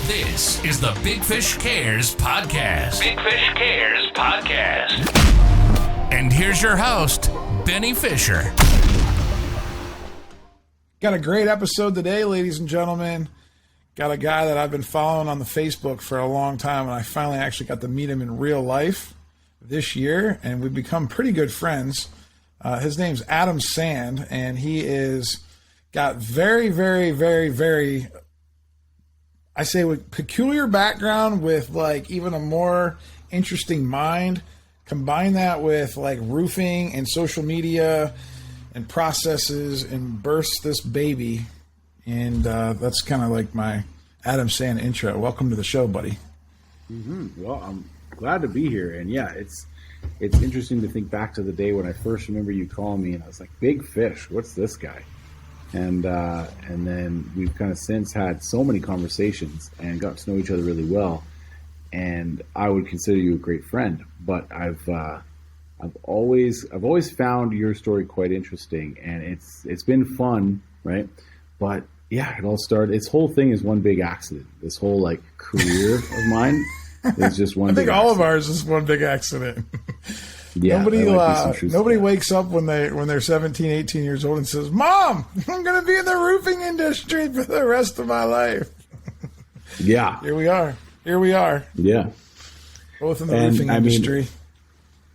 This is the Big Fish Cares Podcast. Big Fish Cares Podcast. And here's your host, Benny Fisher. Got a great episode today, ladies and gentlemen. Got a guy that I've been following on the Facebook for a long time, and I finally actually got to meet him in real life this year, and we've become pretty good friends. His name's Adam Sand, and he is got very, I say with peculiar background with like even a more interesting mind. Combine that with like roofing and social media and processes and burst this baby. And that's kind of like my Adam Sand intro. Welcome to the show, buddy. Mm-hmm. Well, I'm glad to be here. And yeah, it's interesting to think back to the day when I first remember you calling me and I was like, Big Fish, what's this guy? And then we've kind of since had so many conversations and got to know each other really well. And I would consider you a great friend, but I've always found your story quite interesting, and it's been fun, right? But yeah, it all started. This whole thing is one big accident. This whole like career of mine is just one. I think big all accident. of ours is one big accident. Yeah, nobody wakes up when they're 17, 18 years old and says, "Mom, I'm going to be in the roofing industry for the rest of my life." Yeah. Here we are. Yeah. Both in the roofing industry.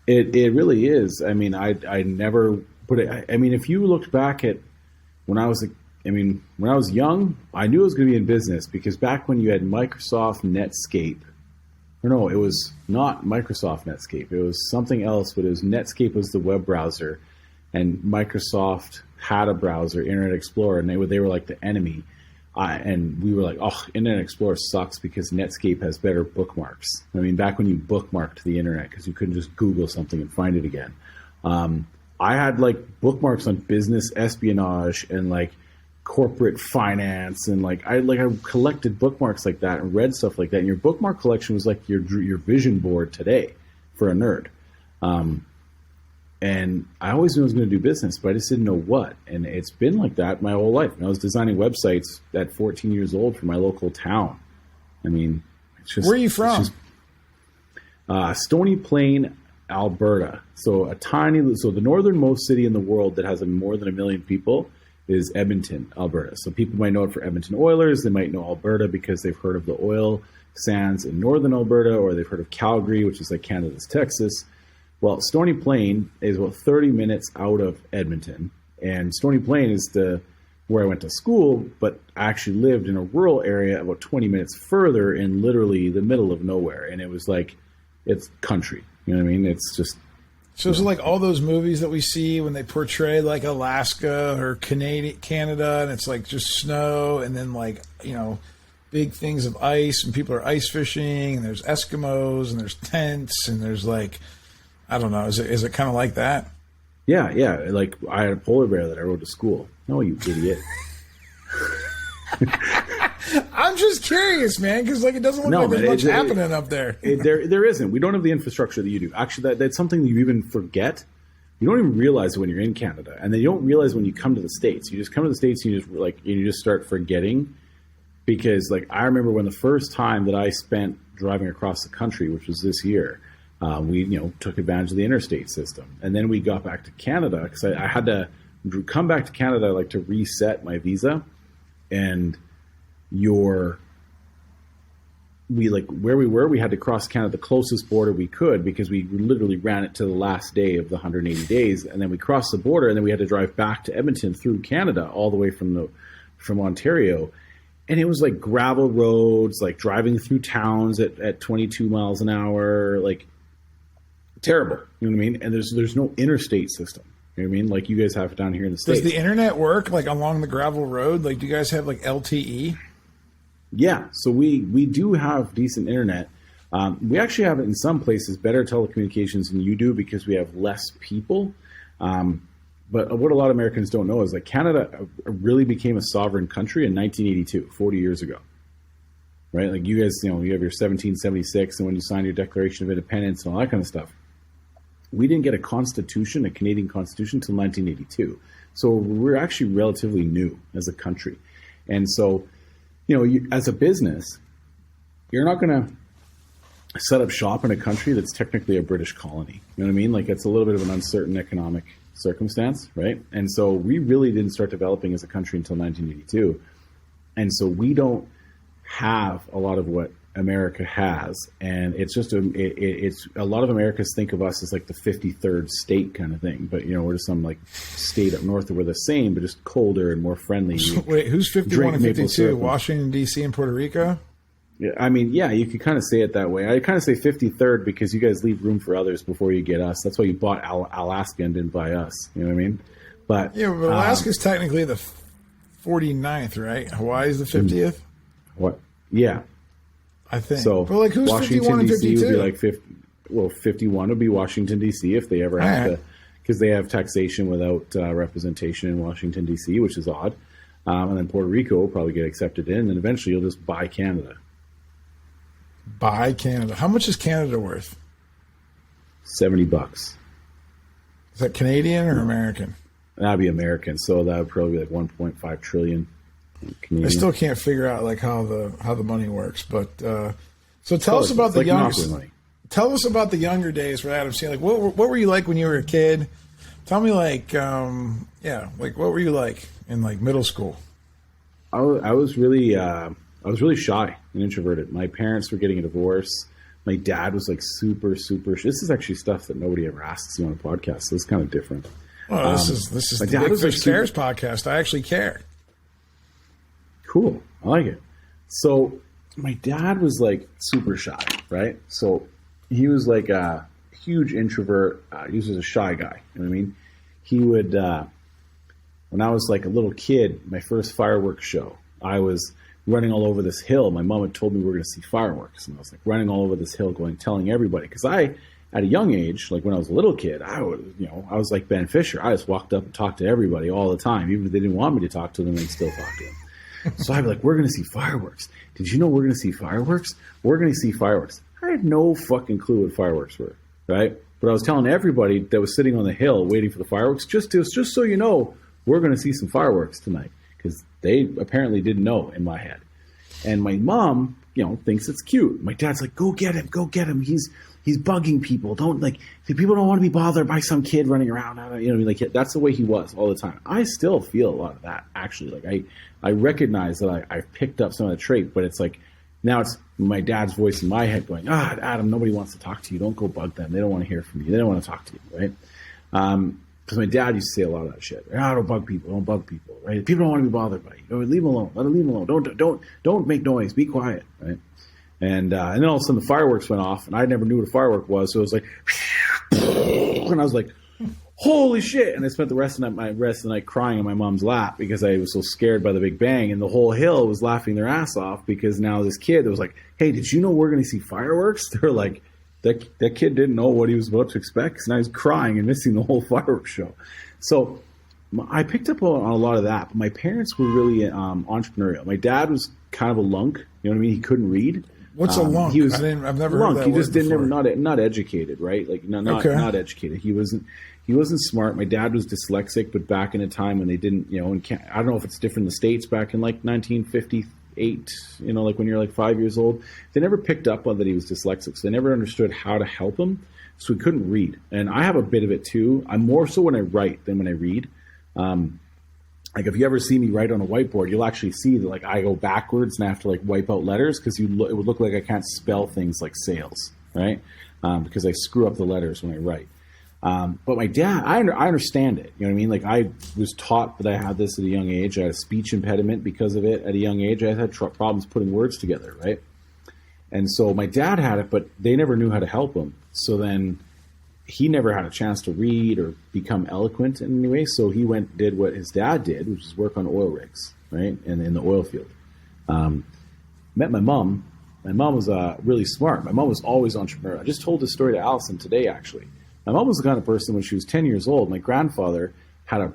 It really is. I mean, I never put it. I mean, if you looked back at when I was young, I knew I was going to be in business because back when you had Microsoft Netscape, or no, it was not Microsoft Netscape. It was something else, but it was Netscape was the web browser, and Microsoft had a browser, Internet Explorer, and they were like the enemy. And we were like, oh, Internet Explorer sucks because Netscape has better bookmarks. I mean, back when you bookmarked the internet because you couldn't just Google something and find it again. I had like bookmarks on business espionage and like corporate finance, and like I collected bookmarks like that and read stuff like that. And your bookmark collection was like your vision board today for a nerd. And I always knew I was going to do business, but I just didn't know what. And it's been like that my whole life. And I was designing websites at 14 years old for my local town. I mean, it's just... Where are you from? Stony Plain, Alberta. So the northernmost city in the world that has more than 1 million people is Edmonton, Alberta. So people might know it for Edmonton Oilers. They might know Alberta because they've heard of the oil sands in northern Alberta, or they've heard of Calgary, which is like Canada's Texas. Well, Stony Plain is about 30 minutes out of Edmonton, and Stony Plain is where I went to school, but I actually lived in a rural area about 20 minutes further in literally the middle of nowhere, and it was like, it's country, you know what I mean? It's just... So it's like all those movies that we see when they portray like Alaska or Canada, and it's like just snow, and then like, you know, big things of ice, and people are ice fishing, and there's Eskimos, and there's tents, and there's like... I don't know. Is it kind of like that? Yeah. Like I had a polar bear that I rode to school. No, you idiot. I'm just curious, man, because like it doesn't look like there's much happening up there. There isn't. We don't have the infrastructure that you do. Actually, that's something that you even forget. You don't even realize it when you're in Canada, and then you don't realize when you come to the States. You just come to the States, and you just start forgetting. Because like I remember when the first time that I spent driving across the country, which was this year. We took advantage of the interstate system, and then we got back to Canada because I had to come back to Canada like to reset my visa, and where we had to cross Canada the closest border we could because we literally ran it to the last day of the 180 days, and then we crossed the border, and then we had to drive back to Edmonton through Canada all the way from Ontario. And it was like gravel roads, like driving through towns at 22 miles an hour, like terrible. You know what I mean? And there's no interstate system. You know what I mean? Like you guys have it down here in the States. Does the internet work like along the gravel road? Like do you guys have like LTE? Yeah. So we do have decent internet. We actually have it in some places better telecommunications than you do because we have less people. But what a lot of Americans don't know is that Canada really became a sovereign country in 1982, 40 years ago. Right? Like you guys, you have your 1776 and when you signed your Declaration of Independence and all that kind of stuff. We didn't get a constitution, a Canadian constitution, until 1982. So we're actually relatively new as a country. And so, as a business, you're not going to set up shop in a country that's technically a British colony. You know what I mean? Like, it's a little bit of an uncertain economic circumstance, right? And so we really didn't start developing as a country until 1982. And so we don't have a lot of what America has. And it's just it's a lot of Americans think of us as like the 53rd state kind of thing. But, you know, we're just some like state up north that we're the same, but just colder and more friendly. Wait, who's 51 and 52? Washington, D.C. and Puerto Rico? Yeah, I mean, yeah, you could kind of say it that way. I kind of say 53rd because you guys leave room for others before you get us. That's why you bought Alaska and didn't buy us. You know what I mean? But yeah, but Alaska's technically the 49th, right? Hawaii's the 50th. What? Yeah, I think. So, but like, who's Washington 51 and 52? D.C. would be like 50. Well, 51 would be Washington D.C. if they ever have to, because they have taxation without representation in Washington D.C., which is odd. And then Puerto Rico will probably get accepted in, and eventually you'll just buy Canada. Buy Canada. How much is Canada worth? $70. Is that Canadian or American? That'd be American, so that would probably be like 1.5 trillion Canadian. I still can't figure out like how the money works, but so tell us about the younger. Tell us about the younger days with Adam C. Like, what were you like when you were a kid? Tell me, like, like what were you like in like middle school? I was really shy and introverted. My parents were getting a divorce. My dad was like super. This is actually stuff that nobody ever asks you on a podcast, so it's kind of different. Well, this is the Big Fish Cares podcast. I actually care. Cool. I like it. So my dad was like super shy, right? So he was like a huge introvert. He was a shy guy. You know what I mean? He would, when I was like a little kid, my first fireworks show, I was running all over this hill. My mom had told me we were going to see fireworks. And I was like running all over this hill telling everybody. Because at a young age, like when I was a little kid, I was like Ben Fisher. I just walked up and talked to everybody all the time. Even if they didn't want me to talk to them, they'd still talk to them. So I'd be like, we're going to see fireworks. Did you know we're going to see fireworks? We're going to see fireworks. I had no fucking clue what fireworks were, right? But I was telling everybody that was sitting on the hill waiting for the fireworks, just so you know, we're going to see some fireworks tonight. Because they apparently didn't know in my head. And my mom, thinks it's cute. My dad's like, go get him. He's bugging people. People don't want to be bothered by some kid running around. That's the way he was all the time. I still feel a lot of that, actually. Like, I recognize that I've picked up some of the trait, but it's like, now it's my dad's voice in my head going, Adam, nobody wants to talk to you. Don't go bug them. They don't want to hear from you. They don't want to talk to you, right? Because my dad used to say a lot of that shit. Don't bug people, right? People don't want to be bothered by you. Leave them alone. Let them leave them alone. Don't make noise. Be quiet, right? And then all of a sudden the fireworks went off, and I never knew what a firework was. So it was like, and I was like, holy shit! And I spent the rest of the night crying on my mom's lap because I was so scared by the Big Bang, and the whole hill was laughing their ass off because now this kid that was like, hey, did you know we're going to see fireworks? They're like, that kid didn't know what he was about to expect, because now he's crying and missing the whole fireworks show. So I picked up on a lot of that. But my parents were really entrepreneurial. My dad was kind of a lunk. You know what I mean? He couldn't read. What's a lunk? I've never heard that. He just word before. not educated, right? Like not educated. He wasn't smart. My dad was dyslexic, but back in a time when they didn't, I don't know if it's different in the States back in like 1958, like when you're like 5 years old, they never picked up on that he was dyslexic. So they never understood how to help him. So he couldn't read. And I have a bit of it too. I'm more so when I write than when I read. Like if you ever see me write on a whiteboard, you'll actually see that like I go backwards and I have to like wipe out letters because it would look like I can't spell things like sales, right? Because I screw up the letters when I write. But my dad, I understand it. You know what I mean? Like I was taught that I had this at a young age. I had a speech impediment because of it at a young age. I had problems putting words together, right? And so my dad had it, but they never knew how to help him. So then he never had a chance to read or become eloquent in any way. So he did what his dad did, which is work on oil rigs, right? And in the oil field. Met my mom. My mom was really smart. My mom was always entrepreneurial. I just told this story to Allison today, actually. My mom was the kind of person when she was 10 years old, my grandfather had a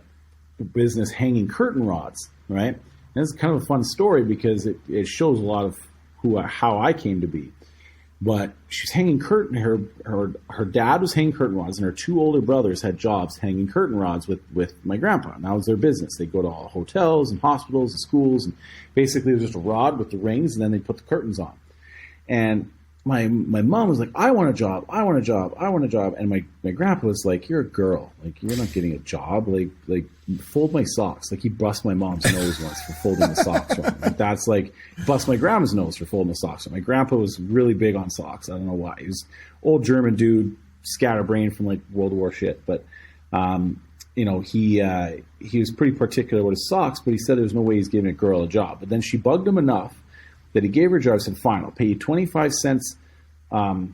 business hanging curtain rods, right? And it's kind of a fun story because it shows a lot of how I came to be. But she's hanging her dad was hanging curtain rods, and her two older brothers had jobs hanging curtain rods with my grandpa. And that was their business. They'd go to all hotels and hospitals and schools, and basically it was just a rod with the rings, and then they'd put the curtains on. And my mom was like, I want a job. And my grandpa was like, you're a girl. Like, you're not getting a job. Like fold my socks. Like, he bust my mom's nose once for folding the socks wrong. Like, that's like, bust my grandma's nose for folding the socks wrong. My grandpa was really big on socks. I don't know why. He was old German dude, scatterbrained from like World War shit. But, you know, he was pretty particular with his socks, but he said there was no way he's giving a girl a job. But then she bugged him enough that he gave her a job. Said, fine, I'll pay you 25 cents a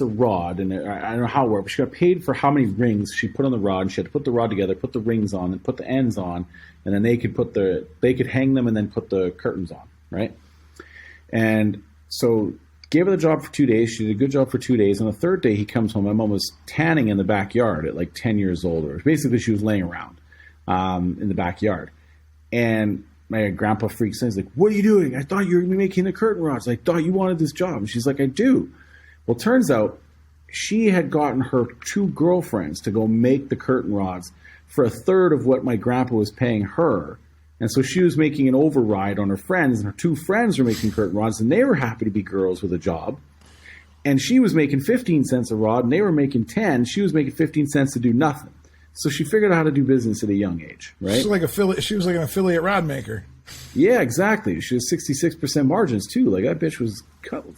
rod. And I don't know how it worked, but she got paid for how many rings she put on the rod. And she had to put the rod together, put the rings on, and put the ends on, and then they could hang them and then put the curtains on, right? And so gave her the job for 2 days. She did a good job for 2 days. On the third day, he comes home. My mom was tanning in the backyard at like 10 years old. Or basically, she was laying around in the backyard. And my grandpa freaks out. He's like, what are you doing? I thought you were making the curtain rods. I thought you wanted this job. And she's like, I do. Well, turns out she had gotten her 2 girlfriends to go make the curtain rods for a third of what my grandpa was paying her. And so she was making an override on her friends, and her 2 friends were making curtain rods, and they were happy to be girls with a job. And she was making 15 cents a rod, and they were making 10. She was making 15 cents to do nothing. So she figured out how to do business at a young age, right? She was like an affiliate rod maker. Yeah, exactly. She was 66% margins too. Like, that bitch was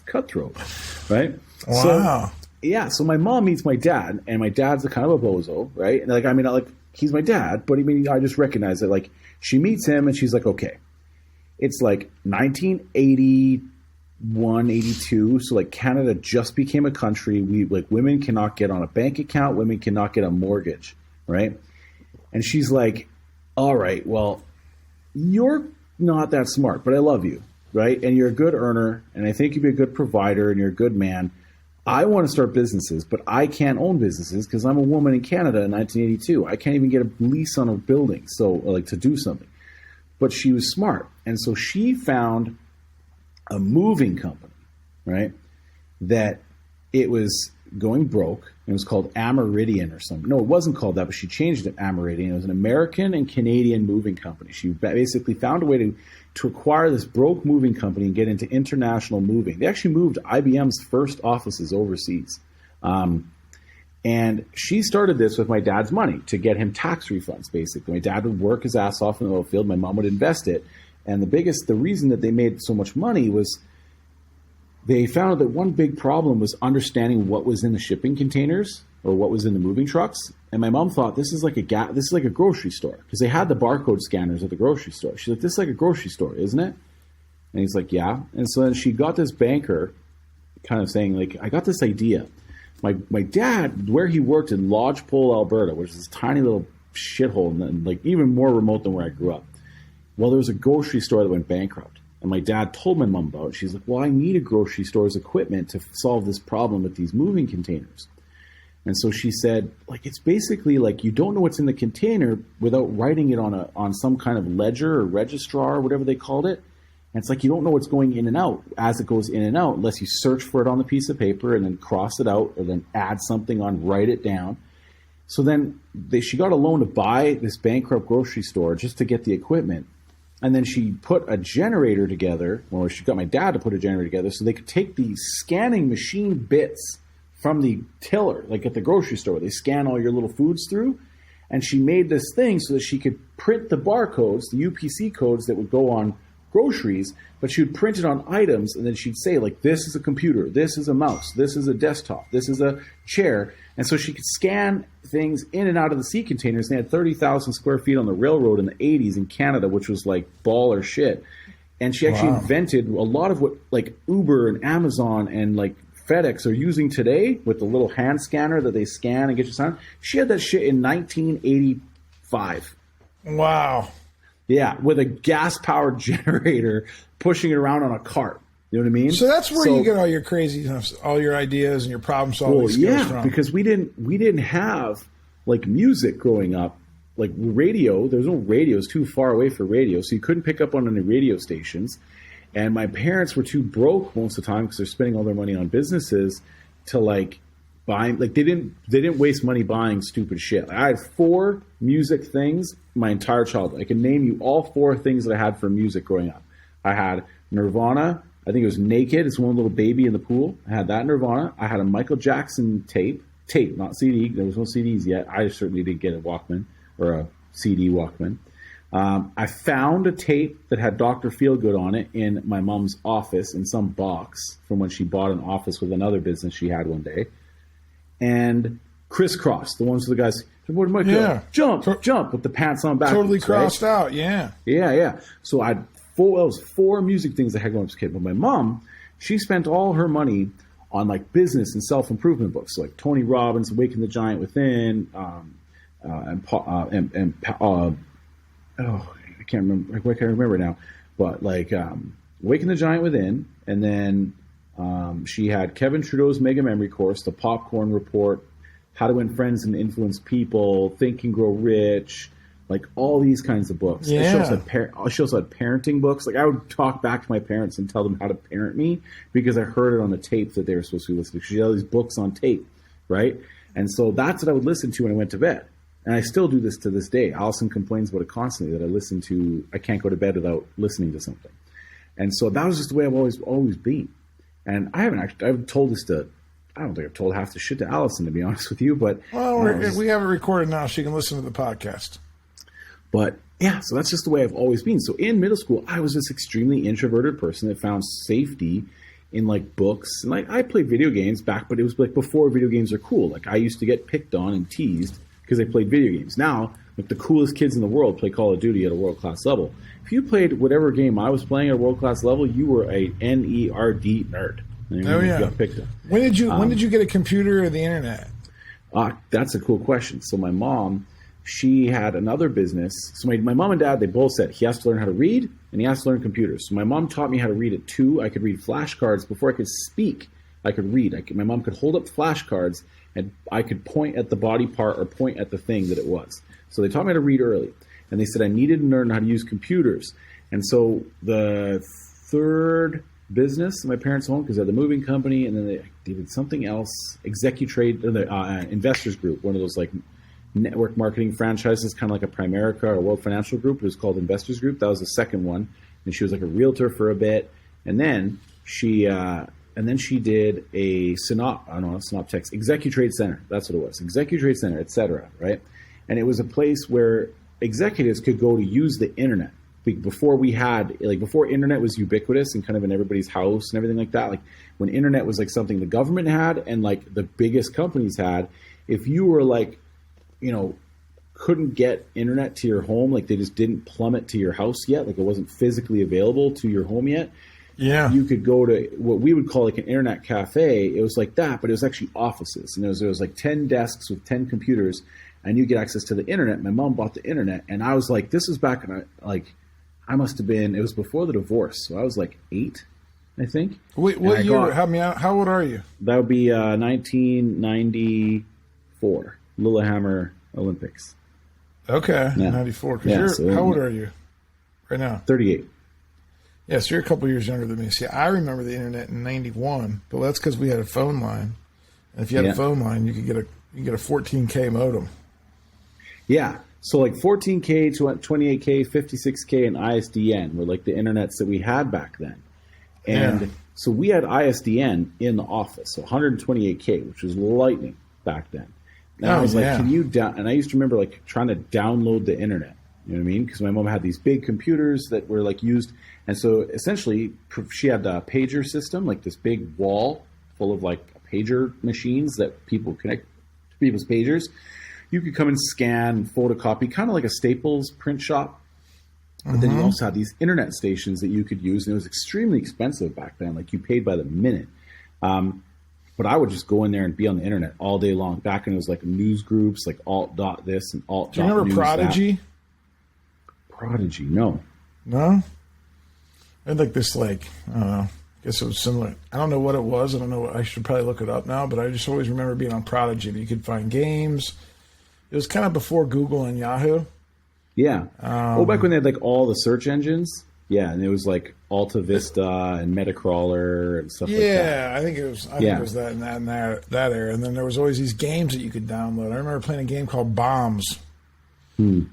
cutthroat, right? Wow. So, yeah. So my mom meets my dad, and my dad's a kind of a bozo, right? And like, I mean, like, he's my dad, but I mean, I just recognize that. Like, she meets him, and she's like, okay, it's like 1981, 82. So like, Canada just became a country. Women cannot get on a bank account. Women cannot get a mortgage. Right. And she's like, all right, well, you're not that smart, but I love you. Right. And you're a good earner. And I think you'd be a good provider, and you're a good man. I want to start businesses, but I can't own businesses because I'm a woman in Canada in 1982. I can't even get a lease on a building. So like, to do something. But she was smart. And so she found a moving company, right, that it was going broke. It was called Ameridian or something. No, it wasn't called that, but she changed it to Ameridian. It was an American and Canadian moving company. She basically found a way to acquire this broke moving company and get into international moving. They actually moved IBM's first offices overseas. And she started this with my dad's money to get him tax refunds, basically. My dad would work his ass off in the oil field. My mom would invest it. And the reason that they made so much money was they found that one big problem was understanding what was in the shipping containers or what was in the moving trucks. And my mom thought, this is like a grocery store, because they had the barcode scanners at the grocery store. She's like, this is like a grocery store, isn't it? And he's like, yeah. And so then she got this banker kind of saying, like, I got this idea. My dad, where he worked in Lodgepole, Alberta, which is this tiny little shithole, and like even more remote than where I grew up. Well, there was a grocery store that went bankrupt. And my dad told my mom about it. She's like, well, I need a grocery store's equipment to solve this problem with these moving containers. And so she said, like, it's basically like you don't know what's in the container without writing it on some kind of ledger or registrar or whatever they called it. And it's like you don't know what's going in and out as it goes in and out unless you search for it on the piece of paper and then cross it out or then add something on, write it down. So then she got a loan to buy this bankrupt grocery store just to get the equipment. And then she put a generator together, or she got my dad to put a generator together so they could take the scanning machine bits from the tiller, like at the grocery store. They scan all your little foods through. And she made this thing so that she could print the barcodes, the UPC codes that would go on groceries, but she would print it on items, and then she'd say, like, this is a computer, this is a mouse, this is a desktop, this is a chair. And so she could scan things in and out of the sea containers. They had 30,000 square feet on the railroad in the 80s in Canada, which was like baller shit. And she actually invented a lot of what like Uber and Amazon and like FedEx are using today with the little hand scanner that they scan and get you signed. She had that shit in 1985. Wow. Yeah, with a gas-powered generator pushing it around on a cart. You know what I mean? So that's where you get all your crazy stuff, all your ideas and your problem solving skills from. Because we didn't have like music growing up, like radio. There's no radio; it's too far away for radio, so you couldn't pick up on any radio stations. And my parents were too broke most of the time because they're spending all their money on businesses to like buy. Like they didn't waste money buying stupid shit. Like, I had 4 music things my entire childhood. I can name you all 4 things that I had for music growing up. I had Nirvana, I think it was Naked. It's one little baby in the pool. I had that Nirvana. I had a Michael Jackson tape, not CD. There was no CDs yet. I certainly didn't get a Walkman or a CD Walkman. I found a tape that had Dr. Feelgood on it in my mom's office in some box from when she bought an office with another business she had one day. And Crisscross, the ones with the guys, jump with the pants on backwards. Totally crossed out, yeah. Yeah. So that was 4 music things I had going as a kid. But my mom, she spent all her money on like business and self-improvement books, like Tony Robbins, Awaken the Giant Within, I can't remember now, but like Awaken the Giant Within, and then she had Kevin Trudeau's Mega Memory Course, The Popcorn Report, How to Win Friends and Influence People, Think and Grow Rich, like all these kinds of books. Yeah. She also had parenting books. Like I would talk back to my parents and tell them how to parent me because I heard it on the tape that they were supposed to be listening to. She had all these books on tape, right? And so that's what I would listen to when I went to bed. And I still do this to this day. Allison complains about it constantly that I can't go to bed without listening to something. And so that was just the way I've always been. And I've told this to, I don't think I've told half the shit to Allison, to be honest with you, but. Well, we have it recorded now. She can listen to the podcast. But yeah, so that's just the way I've always been. So in middle school, I was this extremely introverted person that found safety in like books. And like I played video games back, but it was like before video games are cool. Like I used to get picked on and teased because I played video games. Now, like the coolest kids in the world play Call of Duty at a world-class level. If you played whatever game I was playing at a world-class level, you were a NERD nerd. You got picked on. When did you get a computer or the internet? That's a cool question. So my mom, she had another business. So my mom and dad, they both said he has to learn how to read and he has to learn computers. So my mom taught me how to read at 2. I could read flashcards before I could speak. I could read. My mom could hold up flashcards and I could point at the body part or point at the thing that it was. So they taught me how to read early. And they said I needed to learn how to use computers. And so the third business in my parents' home, because they had the moving company, and then they did something else, Executrade, the Investors Group, one of those like network marketing franchises, kind of like a Primerica or World Financial Group. It was called Investors Group. That was the second one. And she was like a realtor for a bit. And then she did a Synoptex, Executrade Center. That's what it was. Executrade Center, et cetera, right? And it was a place where executives could go to use the internet. Before internet was ubiquitous and kind of in everybody's house and everything like that, like when internet was like something the government had and like the biggest companies had, if you were like, couldn't get internet to your home, like they just didn't plummet to your house yet, like it wasn't physically available to your home yet. Yeah. You could go to what we would call like an internet cafe. It was like that, but it was actually offices. And there was like 10 desks with 10 computers and you get access to the internet. My mom bought the internet and I was like, this was back in I must have been, it was before the divorce. So I was like 8, I think. Wait, what year? How old are you? That would be 1994, Lillehammer Olympics. Okay, yeah. 94. How old are you right now? 38. Yeah, so you're a couple years younger than me. See, I remember the internet in 91, but that's because we had a phone line. And if you had a phone line, you could get a 14K modem. Yeah. So like 14K, 28K, 56K, and ISDN were like the internets that we had back then. And so we had ISDN in the office, so 128K, which was lightning back then. And I was like, can you and I used to remember like trying to download the internet. You know what I mean? Because my mom had these big computers that were like used. And so essentially she had a pager system, like this big wall full of like pager machines that people connect to people's pagers. You could come and scan, photocopy, kind of like a Staples print shop. But then you also had these internet stations that you could use. And it was extremely expensive back then. Like you paid by the minute. But I would just go in there and be on the internet all day long. Back when it was like news groups, like alt.this and alt.news. Do you remember Prodigy? Prodigy, no. No? I had like this, like, I don't know. I guess it was similar. I don't know what it was. I don't know. I should probably look it up now. But I just always remember being on Prodigy. You could find games. It was kind of before Google and Yahoo. Yeah. Back when they had like all the search engines. Yeah, and it was like Alta Vista and Metacrawler and stuff like that. Yeah, I think it was that in that era. And then there was always these games that you could download. I remember playing a game called Bombs.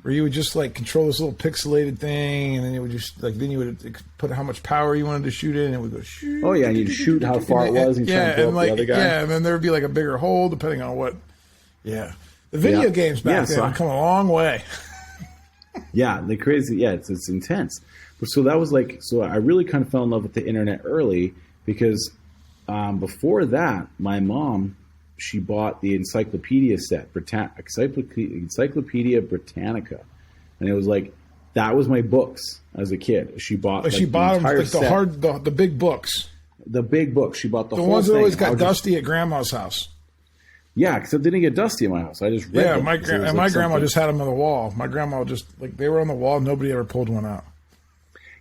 where you would just like control this little pixelated thing, and then it would just like then you would put how much power you wanted to shoot in, and it would go shoot. Oh yeah, and you'd shoot how far it was, and try and blow up the other guy. Yeah, and then there would be like a bigger hole depending on what. Yeah, the video games back then have come a long way. Yeah, the crazy. Yeah, it's intense. But so that was like, so I really kind of fell in love with the internet early because before that, my mom, she bought the encyclopedia set, Encyclopedia Britannica, and it was like that was my books as a kid. She bought them like the big books. The big books. She bought the whole ones that thing. always got dusty at Grandma's house. Yeah, because it didn't get dusty in my house. I just read them. My grandma just had them on the wall. My grandma just like they were on the wall. Nobody ever pulled one out.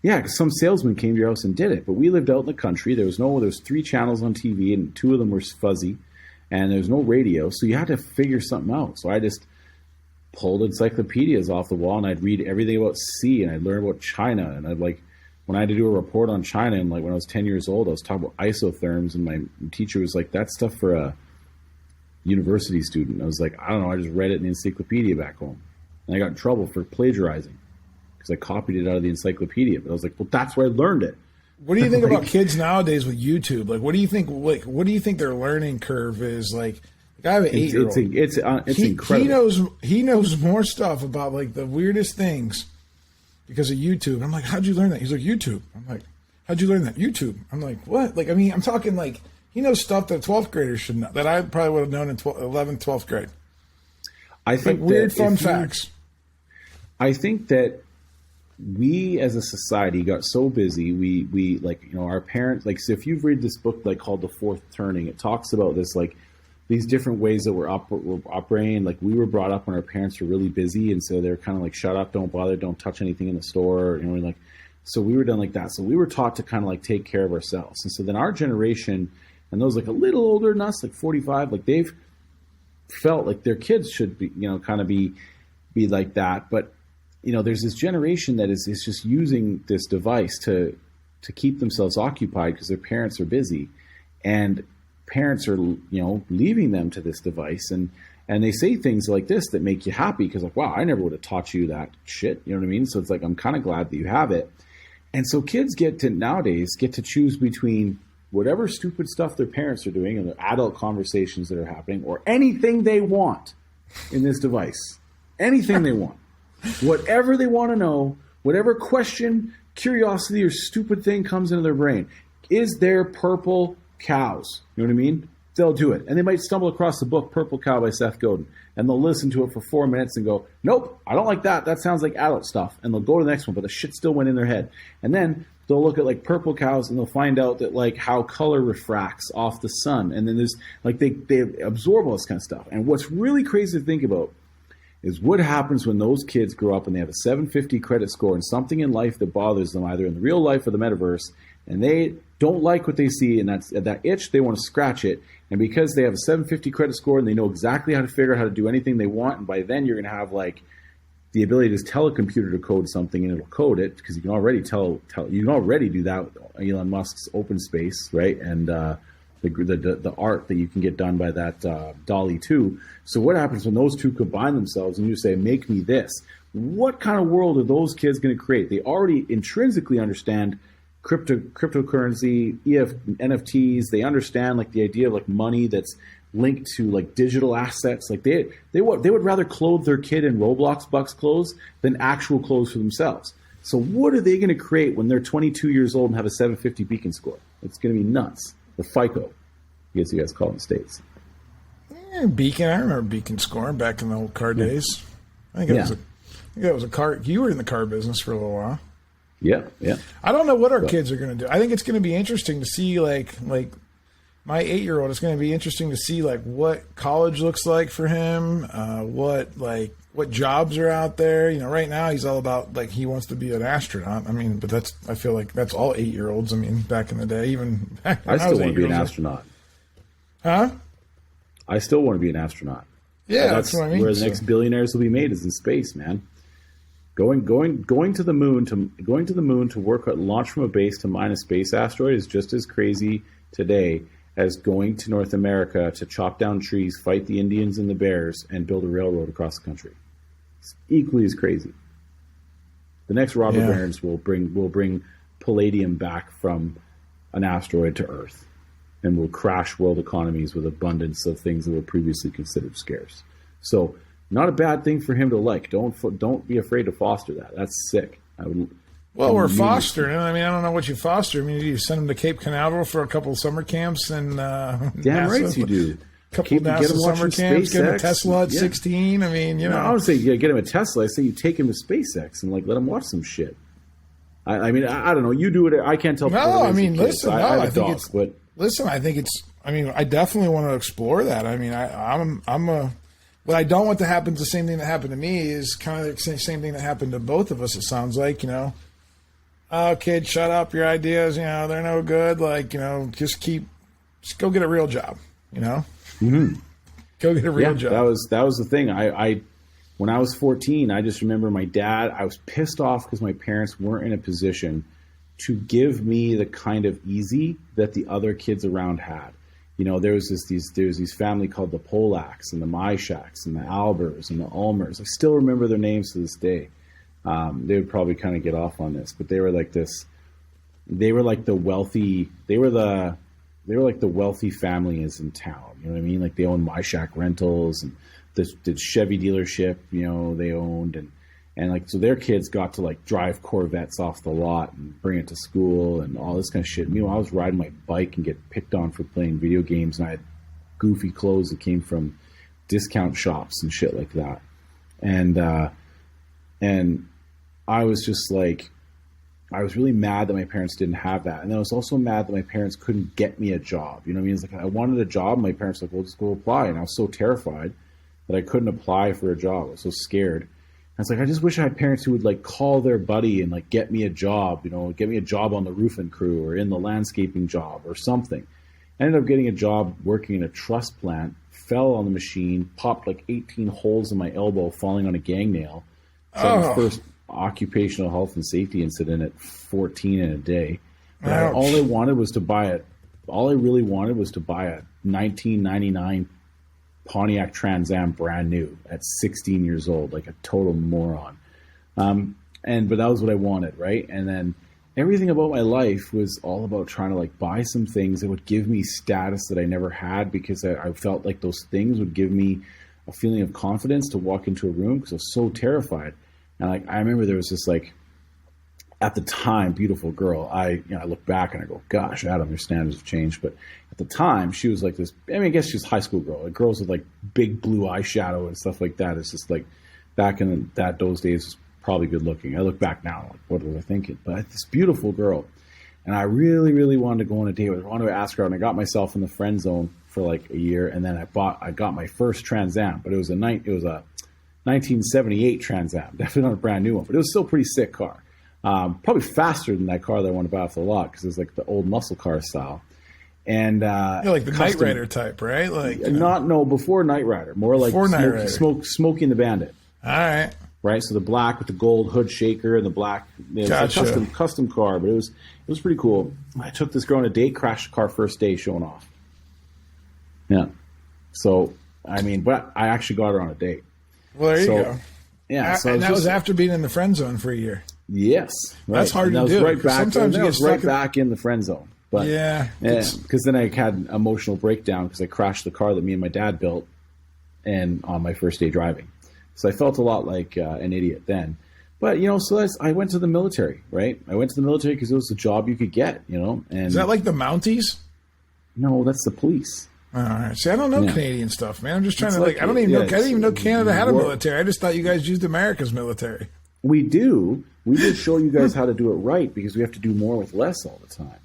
Yeah, because some salesman came to your house and did it. But we lived out in the country. There was 3 channels on TV, and 2 of them were fuzzy, and there was no radio. So you had to figure something out. So I just pulled encyclopedias off the wall, and I'd read everything about sea, and I'd learn about China, and I'd like when I had to do a report on China, and like when I was 10 years old, I was talking about isotherms, and my teacher was like, "That's stuff for a university student." I was like, I don't know, I just read it in the encyclopedia back home. And I got in trouble for plagiarizing because I copied it out of the encyclopedia. But I was like, well, that's where I learned it. What do you think about kids nowadays with YouTube? Like, what do you think their learning curve is? Like I have an 8-year-old. It's incredible. He knows more stuff about like the weirdest things because of YouTube. I'm like, how'd you learn that? He's like, YouTube. I'm like, how'd you learn that? YouTube. I'm like, what? Like, I mean, I'm talking like, he knows stuff that 12th graders should know, that I probably would have known in 11th, 12th grade. I think like weird fun facts. I think that we as a society got so busy. We like, you know, our parents, like, so if you've read this book like called The Fourth Turning, it talks about this, like these different ways that we're operating. Like we were brought up when our parents were really busy. And so they're kind of like, shut up, don't bother, don't touch anything in the store. You know, like, so we were done like that. So we were taught to kind of like take care of ourselves. And so then our generation, and those like a little older than us, like 45, like they've felt like their kids should be, you know, kind of be like that. But, you know, there's this generation that is just using this device to keep themselves occupied because their parents are busy. And parents are, you know, leaving them to this device. And they say things like this that make you happy because like, wow, I never would have taught you that shit. You know what I mean? So it's like, I'm kind of glad that you have it. And so kids nowadays get to choose between whatever stupid stuff their parents are doing and the adult conversations that are happening or anything they want in this device. Anything they want. Whatever they want to know, whatever question, curiosity, or stupid thing comes into their brain. Is there purple cows? You know what I mean? They'll do it. And they might stumble across the book Purple Cow by Seth Godin. And they'll listen to it for 4 minutes and go, nope, I don't like that. That sounds like adult stuff. And they'll go to the next one, but the shit still went in their head. And then they'll look at like purple cows and they'll find out that like how color refracts off the sun. And then there's like they absorb all this kind of stuff. And what's really crazy to think about is what happens when those kids grow up and they have a 750 credit score and something in life that bothers them either in the real life or the metaverse, and they don't like what they see, and that's that itch, they want to scratch it. And because they have a 750 credit score and they know exactly how to figure out how to do anything they want, and by then you're going to have like the ability to just tell a computer to code something and it'll code it because you can already you can already do that with Elon Musk's open space, right? And the art that you can get done by that DALL-E 2. So what happens when those two combine themselves and you say, make me this? What kind of world are those kids going to create? They already intrinsically understand cryptocurrency, NFTs. They understand like the idea of like money that's linked to like digital assets. Like they would rather clothe their kid in Roblox Bucks clothes than actual clothes for themselves. So what are they going to create when they're 22 years old and have a 750 beacon score? It's going to be nuts. The FICO, I guess you guys call it in the States. Yeah, beacon. I remember beacon scoring back in the old car days. I think it was a car. You were in the car business for a little while. Yeah. I don't know what our kids are going to do. I think it's going to be interesting to see like my 8-year-old. It's going to be interesting to see like what college looks like for him. What jobs are out there. You know, right now he's all about like he wants to be an astronaut. I mean, but I feel like that's all 8-year-olds. I mean, back in the day, even back when I still want to be an astronaut. Huh? I still want to be an astronaut. Yeah, that's what I mean. Where the next billionaires will be made is in space, man. Going to the moon to work at launch from a base to mine a space asteroid is just as crazy today as going to North America to chop down trees, fight the Indians and the bears, and build a railroad across the country. It's equally as crazy. The next robber Yeah. barons will bring palladium back from an asteroid to Earth, and will crash world economies with abundance of things that were previously considered scarce. So, not a bad thing for him to like. Don't be afraid to foster that. That's sick. Well, we're fostering. I mean, I don't know what you foster. I mean, you send them to Cape Canaveral for a couple of summer camps, and damn right you do. Couple NASA summer camps, get him a Tesla at 16. I mean, you know. I would say get him a Tesla. I say you take him to SpaceX and like let him watch some shit. I mean, I don't know. You do it. I can't tell. No, I mean, listen. I think it's. But listen, I think it's. I mean, I definitely want to explore that. I mean, I'm a. What I don't want to happen is the same thing that happened to me is kind of the same thing that happened to both of us. It sounds like, you know. Oh, kid, shut up. Your ideas, you know, they're no good. Like, you know, just go get a real job. You know. Mm-hmm. Go get a real job. That was the thing. I when I was 14, I just remember my dad. I was pissed off because my parents weren't in a position to give me the kind of easy that the other kids around had. You know, there was these family called the Polacks and the Myshaks and the Albers and the Ulmers. I still remember their names to this day. They would probably kind of get off on this, but they were like this. They were like the wealthy. They were like the wealthy families in town. You know what I mean? Like they owned Myshak Rentals and the Chevy dealership. You know, they owned and like so their kids got to like drive Corvettes off the lot and bring it to school and all this kind of shit. Meanwhile, I was riding my bike and get picked on for playing video games, and I had goofy clothes that came from discount shops and shit like that. And I was just like, I was really mad that my parents didn't have that. And then I was also mad that my parents couldn't get me a job. You know what I mean? It's like I wanted a job. My parents were like, well, just go apply. And I was so terrified that I couldn't apply for a job. I was so scared. I was like, I just wish I had parents who would like call their buddy and like get me a job, you know, get me a job on the roofing crew or in the landscaping job or something. I ended up getting a job working in a truss plant, fell on the machine, popped like 18 holes in my elbow falling on a gang nail. So that was my first occupational health and safety incident at 14 in a day. But all I really wanted was to buy a 1999 Pontiac Trans Am brand new at 16 years old, like a total moron. But that was what I wanted, right? And then everything about my life was all about trying to like buy some things that would give me status that I never had, because I felt like those things would give me a feeling of confidence to walk into a room, because I was so terrified. And like I remember there was this like, at the time, beautiful girl. I look back and I go, gosh, Adam, your standards have changed. But at the time, she was like this. I mean, I guess she was a high school girl. Like girls with like big blue eyeshadow and stuff like that. It's just like back in those days, was probably good looking. I look back now, like what was I thinking? But this beautiful girl, and I really, really wanted to go on a date with her. I wanted to ask her out, and I got myself in the friend zone for like a year. And then I got my first Trans Am, but it was a 1978 Trans Am, definitely not a brand new one, but it was still a pretty sick car. Probably faster than that car that I wanted to buy off the lot, because it was like the old muscle car style. And like the Knight Rider type, right? Like before Knight Rider, more like Smoking the Bandit. All right, right. So the black with the gold hood shaker and the black, gotcha. Like custom car, but it was pretty cool. I took this girl on a date, crashed the car first day, showing off. Yeah. So I mean, but I actually got her on a date. Well, there you go. Yeah, so and that was after being in the friend zone for a year. Yes, right. That's hard to do. Right back, sometimes you get right back in the friend zone. But because then I had an emotional breakdown because I crashed the car that me and my dad built, and on my first day driving. So I felt a lot like an idiot then. But I went to the military. Right, I went to the military because it was the job you could get. And is that like the Mounties? No, that's the police. All right. See, I don't know Canadian stuff, man. I'm just trying to I didn't even know Canada had a military. I just thought you guys used America's military. We do. We just show you guys how to do it right, because we have to do more with less all the time.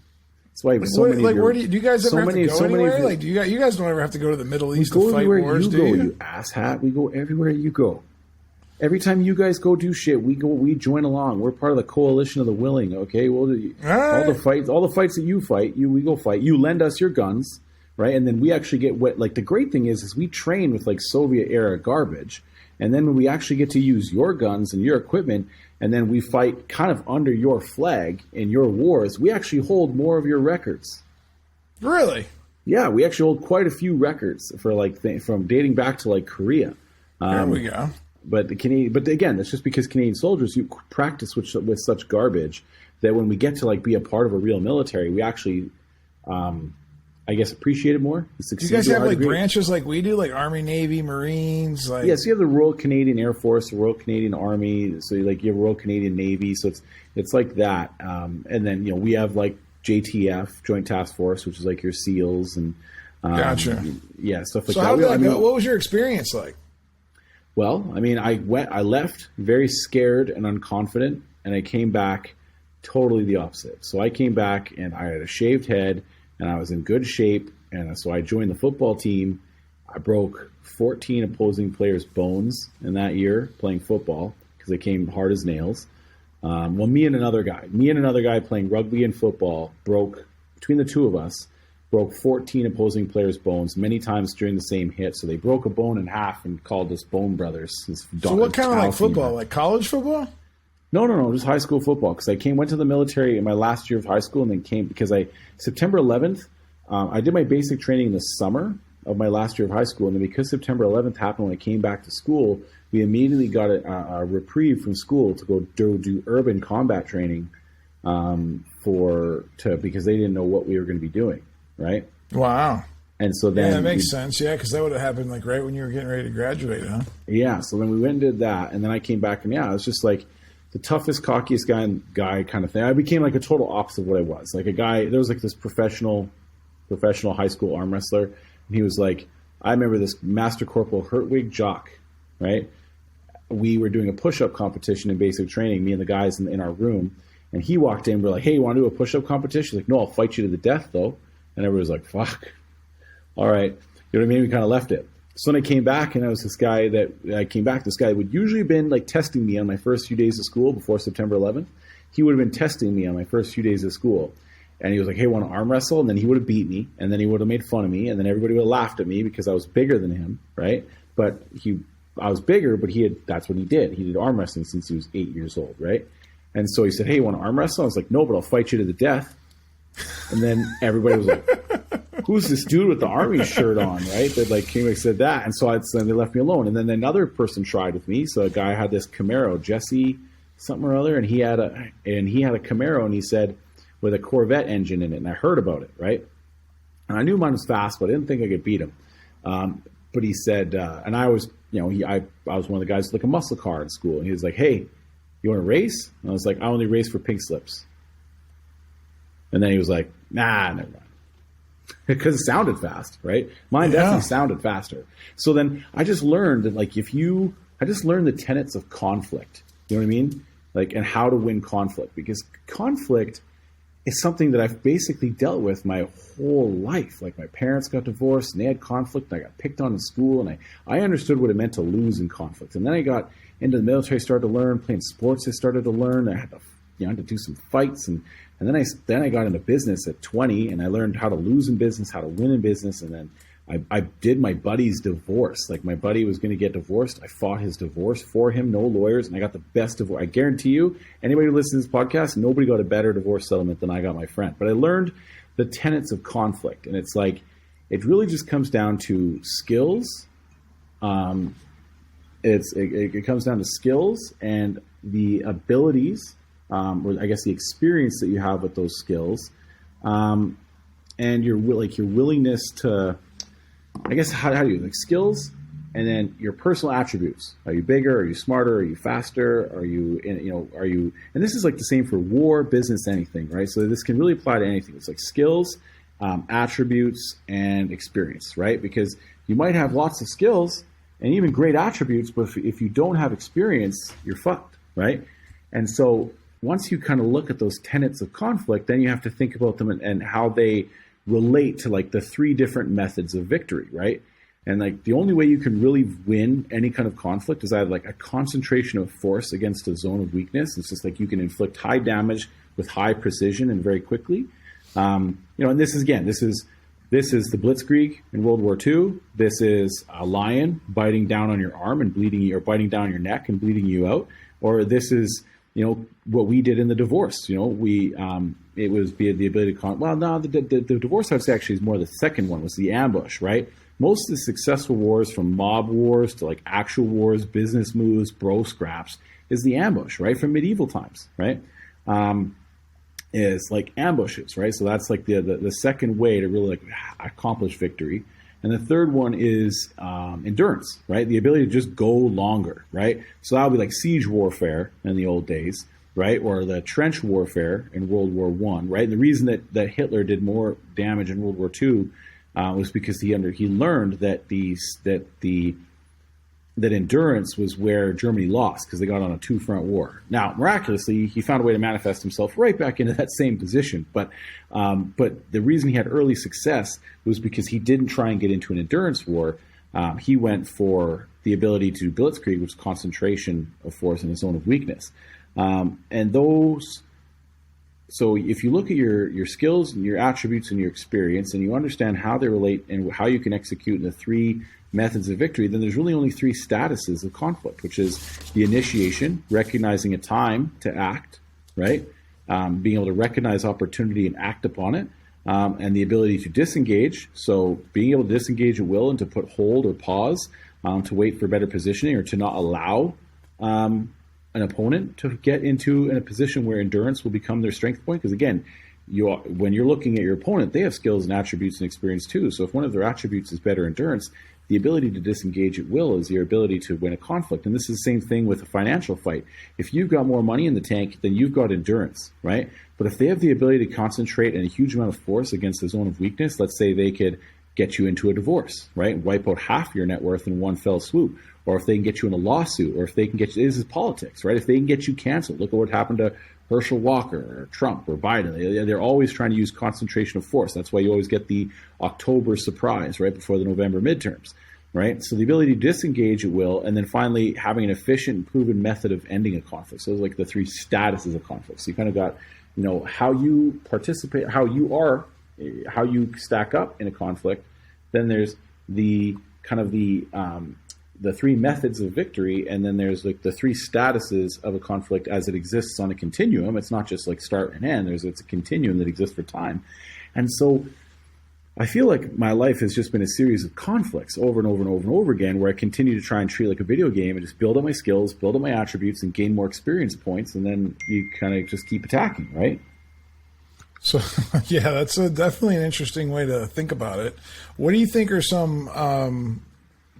That's why where do you guys ever have to go anywhere? Like, do you guys don't ever have to go to the Middle East to fight wars, do you? You asshat. We go everywhere you go. Every time you guys go do shit, we join along. We're part of the coalition of the willing. Okay, all the fights that you fight, we go fight. You lend us your guns, right? And then we actually get what. Like the great thing is we train with like Soviet era garbage. And then when we actually get to use your guns and your equipment, and then we fight kind of under your flag in your wars, we actually hold more of your records. Really? Yeah, we actually hold quite a few records for from dating back to like Korea. There we go. but again, that's just because Canadian soldiers, you practice with such garbage that when we get to like be a part of a real military, we actually, I guess, appreciate it more. Do you guys have like branches like we do, like Army, Navy, Marines? Like... Yes, you have the Royal Canadian Air Force, the Royal Canadian Army. So like you have Royal Canadian Navy. So it's like that. And then we have like JTF, Joint Task Force, which is like your SEALs and gotcha. Yeah, stuff like that. So how did that go? What was your experience like? Well, I mean, I left very scared and unconfident, and I came back totally the opposite. So I came back and I had a shaved head and I was in good shape. And so I joined the football team. I broke 14 opposing players' bones in that year playing football because they came hard as nails. Me and another guy playing rugby and football between the two of us, broke 14 opposing players' bones many times during the same hit. So they broke a bone in half and called us Bone Brothers. So what kind of like football? Like college football? No, just high school football. Because I went to the military in my last year of high school and then came because September 11th, I did my basic training in the summer of my last year of high school. And then because September 11th happened when I came back to school, we immediately got a reprieve from school to go do urban combat training because they didn't know what we were going to be doing. Right. Wow. And so then that makes sense. Yeah. Because that would have happened like right when you were getting ready to graduate, huh? Yeah. So then we went and did that. And then I came back and it was just like the toughest, cockiest guy kind of thing. I became like a total opposite of what I was. Like a guy, there was like this professional high school arm wrestler. And he was like, I remember this Master Corporal Hertwig Jock, right? We were doing a push-up competition in basic training, me and the guys in our room. And he walked in, we're like, hey, you want to do a push-up competition? He's like, no, I'll fight you to the death though. And everybody was like, fuck. All right. You know what I mean? We kind of left it. So then I came back and this guy would usually have been like testing me on my first few days of school before September 11th. He would have been testing me on my first few days of school. And he was like, hey, want to arm wrestle? And then he would have beat me. And then he would have made fun of me. And then everybody would have laughed at me because I was bigger than him, right? But I was bigger, but that's what he did. He did arm wrestling since he was 8 years old, right? And so he said, hey, you want to arm wrestle? I was like, no, but I'll fight you to the death. And then everybody was like, who's this dude with the army shirt on, right? That like came and said that. And so then they left me alone. And then another person tried with me. So a guy had this Camaro, Jesse something or other, and he had a Camaro, and he said with a Corvette engine in it. And I heard about it, right? And I knew mine was fast, but I didn't think I could beat him. But he said, and I was, I was one of the guys with like a muscle car in school, and he was like, hey, you want to race? And I was like, I only race for pink slips. And then he was like, nah, never mind. Because it sounded fast, right? Mine definitely sounded faster. So then I just learned that, like, I just learned the tenets of conflict. You know what I mean? Like, and how to win conflict. Because conflict is something that I've basically dealt with my whole life. Like, my parents got divorced, and they had conflict, and I got picked on in school, and I understood what it meant to lose in conflict. And then I got into the military, started to learn, playing sports, I started to learn. I had to do some fights, and then I got into business at 20, and I learned how to lose in business, how to win in business, and then I did my buddy's divorce. Like, my buddy was going to get divorced. I fought his divorce for him, no lawyers, and I got the best divorce. I guarantee you, anybody who listens to this podcast, nobody got a better divorce settlement than I got my friend. But I learned the tenets of conflict, and it's like, it really just comes down to skills. It comes down to skills and the abilities, or I guess the experience that you have with those skills, and your willingness to, I guess, how do you like skills, and then your personal attributes. Are you bigger? Are you smarter? Are you faster? Are you, and this is like the same for war, business, anything, right? So this can really apply to anything. It's like skills, attributes, and experience, right? Because you might have lots of skills and even great attributes, but if you don't have experience, you're fucked, right? And so once you kind of look at those tenets of conflict, then you have to think about them and how they relate to like the three different methods of victory, right? And like the only way you can really win any kind of conflict is either like a concentration of force against a zone of weakness. It's just like you can inflict high damage with high precision and very quickly. And this is the Blitzkrieg in World War II. This is a lion biting down on your arm and bleeding you, or biting down your neck and bleeding you out. Or this is what we did in the divorce. It was the ability to the divorce, I'd say, actually is more the second one, was the ambush, right? Most of the successful wars, from mob wars to like actual wars, business moves, bro scraps, is the ambush, right? From medieval times, right? Is like ambushes, right? So that's like the second way to really like accomplish victory. And the third one is endurance, right? The ability to just go longer, right? So that'll be like siege warfare in the old days, right? Or the trench warfare in World War I, right? And the reason that Hitler did more damage in World War II was because he learned that that endurance was where Germany lost, because they got on a two-front war. Now, miraculously, he found a way to manifest himself right back into that same position. But the reason he had early success was because he didn't try and get into an endurance war. He went for the ability to blitzkrieg, which is concentration of force in a zone of weakness. So if you look at your skills and your attributes and your experience, and you understand how they relate and how you can execute in the three methods of victory, then there's really only three statuses of conflict, which is the initiation, recognizing a time to act, right? Being able to recognize opportunity and act upon it, and the ability to disengage. So being able to disengage at will and to put hold or pause, to wait for better positioning, or to not allow an opponent to get into a position where endurance will become their strength point. Because again, when you're looking at your opponent, they have skills and attributes and experience too. So if one of their attributes is better endurance, the ability to disengage at will is your ability to win a conflict. And this is the same thing with a financial fight. If you've got more money in the tank, then you've got endurance, right? But if they have the ability to concentrate in a huge amount of force against a zone of weakness, let's say they could get you into a divorce, right? Wipe out half your net worth in one fell swoop. Or if they can get you in a lawsuit, or if they can get you, this is politics, right? If they can get you canceled, look at what happened to Herschel Walker or Trump or Biden. They're always trying to use concentration of force. That's why you always get the October surprise right before the November midterms, right? So the ability to disengage at will, and then finally having an efficient and proven method of ending a conflict. So those are like the three statuses of conflict. So you kind of got, how you participate, how you stack up in a conflict. Then there's the kind of the three methods of victory, and then there's like the three statuses of a conflict as it exists on a continuum. It's not just like start and end. It's a continuum that exists for time. And so I feel like my life has just been a series of conflicts over and over and over and over again, where I continue to try and treat like a video game and just build up my skills, build up my attributes, and gain more experience points. And then you kind of just keep attacking, right? So, yeah, that's definitely an interesting way to think about it. What do you think are some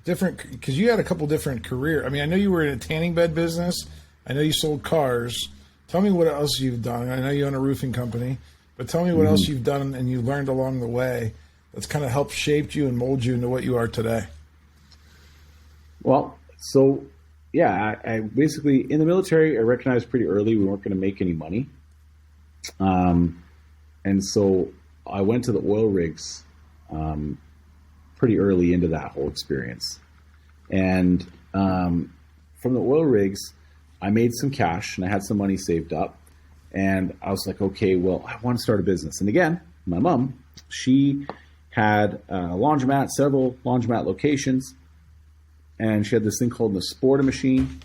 different, because you had a couple different careers. I mean, I know you were in a tanning bed business. I know you sold cars. Tell me what else you've done. I know you own a roofing company, but tell me what else you've done and you learned along the way that's kind of helped shape you and mold you into what you are today. Well, so yeah, I basically, in the military, I recognized pretty early we weren't going to make any money. And so I went to the oil rigs pretty early into that whole experience. And from the oil rigs, I made some cash and I had some money saved up. And I was like, okay, well, I want to start a business. And again, my mom, she had a laundromat, several laundromat locations. And she had this thing called the Sporta machine.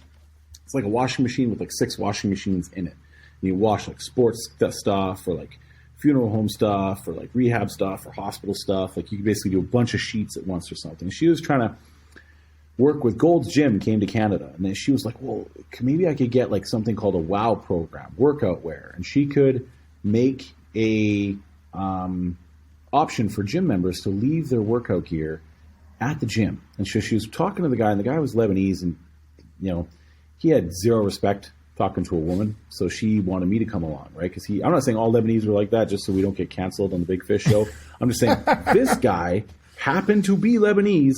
It's like a washing machine with like 6 washing machines in it. And you wash like sports stuff, or like funeral home stuff, or like rehab stuff, or hospital stuff. Like you could basically do a bunch of sheets at once or something. She was trying to work with Gold's Gym, came to Canada. And then she was like, well, maybe I could get like something called a WOW program, workout wear. And she could make a option for gym members to leave their workout gear at the gym. And so she was talking to the guy, and the guy was Lebanese, and he had zero respect talking to a woman, so she wanted me to come along, right? Because I'm not saying all Lebanese were like that just so we don't get canceled on the Big Fish show. I'm just saying this guy happened to be Lebanese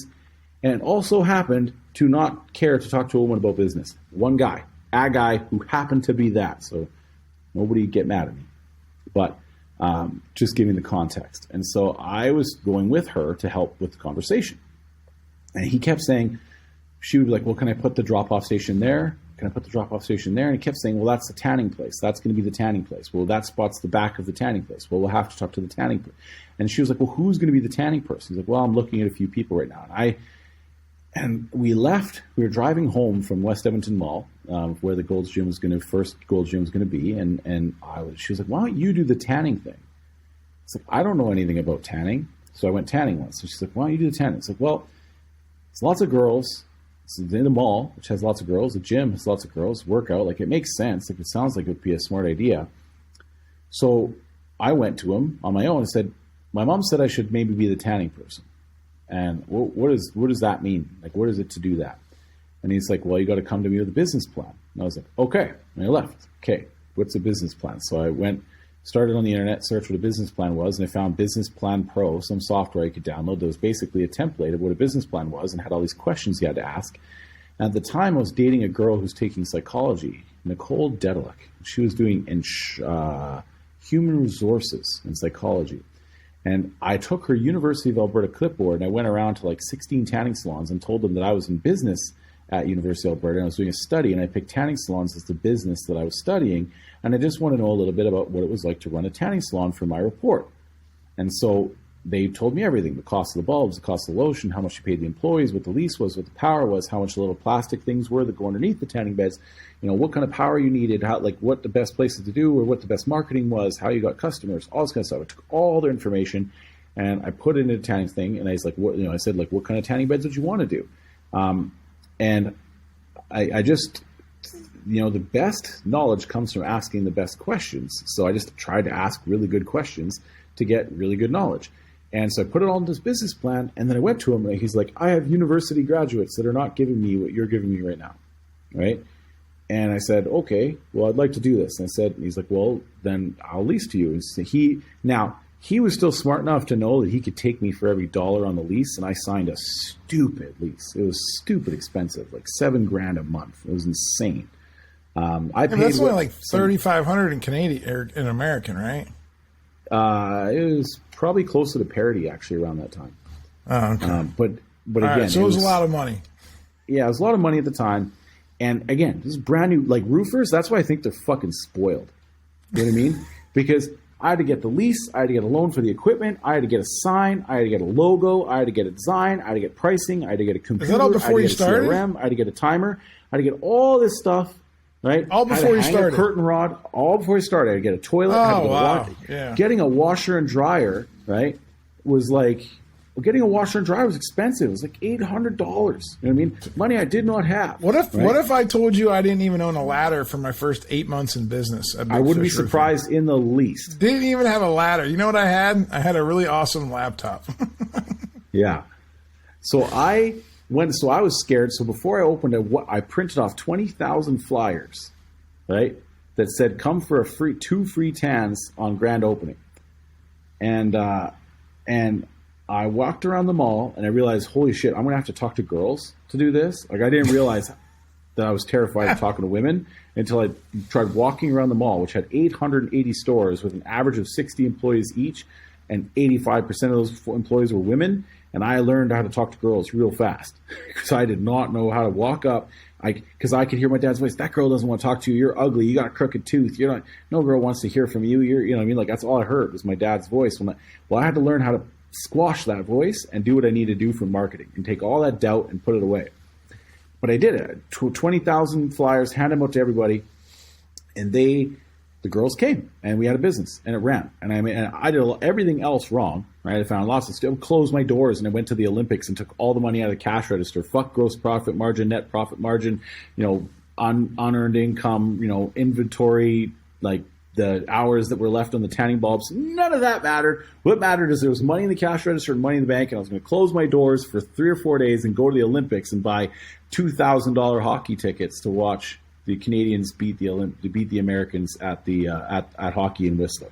and also happened to not care to talk to a woman about business. One guy, a guy who happened to be that, so nobody get mad at me. But just giving the context. And so I was going with her to help with the conversation. And he kept saying, she would be like, well, can I put the drop-off station there? Can I put the drop-off station there? And he kept saying, well, that's the tanning place. That's going to be the tanning place. Well, that spot's the back of the tanning place. Well, we'll have to talk to the tanning person. And she was like, well, who's going to be the tanning person? He's like, well, I'm looking at a few people right now. And And we left. We were driving home from West Edmonton Mall, where the Gold's Gym was first Gold's Gym was going to be. And she was like, "Why don't you do the tanning thing?" It's like, I don't know anything about tanning, so I went tanning once. So she's like, "Why don't you do the tanning?" It's like, well, it's lots of girls. It's in the mall, which has lots of girls. The gym has lots of girls. Workout, like, it makes sense. Like, it sounds like it would be a smart idea. So I went to him on my own and said, "My mom said I should maybe be the tanning person. And what does that mean? Like, what is it to do that?" And he's like, "Well, you got to come to me with a business plan." And I was like, "Okay." And I left. "Okay, what's a business plan?" So I started on the internet, searched what a business plan was, and I found Business Plan Pro, some software I could download that was basically a template of what a business plan was and had all these questions you had to ask. And at the time, I was dating a girl who's taking psychology, Nicole Dedelic. She was doing human resources and psychology. And I took her University of Alberta clipboard and I went around to like 16 tanning salons and told them that I was in business at University of Alberta and I was doing a study, and I picked tanning salons as the business that I was studying. And I just want to know a little bit about what it was like to run a tanning salon for my report. And so they told me everything: the cost of the bulbs, the cost of the lotion, how much you paid the employees, what the lease was, what the power was, how much the little plastic things were that go underneath the tanning beds, what kind of power you needed, how, like, what the best places to do or what the best marketing was, how you got customers, all this kind of stuff. I took all their information and I put it in a tanning thing, and I was like, I said, like, what kind of tanning beds would you want to do? And I just, the best knowledge comes from asking the best questions. So I just tried to ask really good questions to get really good knowledge. And so I put it all in this business plan, and then I went to him, and he's like, "I have university graduates that are not giving me what you're giving me right now." Right? And I said, "Okay, well, I'd like to do this." And he's like, "Well, then I'll lease to you." And so he was still smart enough to know that he could take me for every dollar on the lease, and I signed a stupid lease. It was stupid expensive, like $7,000 a month. It was insane. I paid. That's only like $3,500 in Canadian or in American, right? It was probably closer to parity actually around that time. Oh, okay. But again, right, so it was a lot of money. Yeah, it was a lot of money at the time. And again, this is brand new, like roofers. That's why I think they're fucking spoiled. You know what I mean? Because I had to get the lease, I had to get a loan for the equipment, I had to get a sign, I had to get a logo, I had to get a design, I had to get pricing, I had to get a computer, is that all before you started? CRM, I had to get a timer, I had to get all this stuff. Right? All before you started. A curtain rod. All before you started. I had to get a toilet. Oh, wow. Yeah. Getting a washer and dryer, right, was like, getting a washer and dryer was expensive. It was like $800. You know what I mean? Money I did not have. What if I told you I didn't even own a ladder for my first 8 months in business? I wouldn't be surprised in the least. Didn't even have a ladder. You know what I had? I had a really awesome laptop. Yeah. So I was scared. So before I opened it, I printed off 20,000 flyers, right, that said, "Come for 2 free tans on grand opening." And I walked around the mall and I realized, holy shit, I'm going to have to talk to girls to do this. Like, I didn't realize that I was terrified of talking to women until I tried walking around the mall, which had 880 stores with an average of 60 employees each, and 85% of those employees were women. And I learned how to talk to girls real fast because I did not know how to walk up. Because I could hear my dad's voice. "That girl doesn't want to talk to you. You're ugly. You got a crooked tooth. No girl wants to hear from you. You know what I mean? Like, that's all I heard was my dad's voice. I had to learn how to squash that voice and do what I need to do for marketing and take all that doubt and put it away. But I did it. 20,000 flyers, hand them out to everybody, and the girls came, and we had a business, and it ran. And I did everything else wrong, right? I found lots of stuff, closed my doors, and I went to the Olympics and took all the money out of the cash register. Fuck gross profit margin, net profit margin, unearned income, inventory, like the hours that were left on the tanning bulbs. None of that mattered. What mattered is there was money in the cash register and money in the bank, and I was going to close my doors for 3 or 4 days and go to the Olympics and buy $2,000 hockey tickets to watch the Canadians beat the Americans at hockey in Whistler.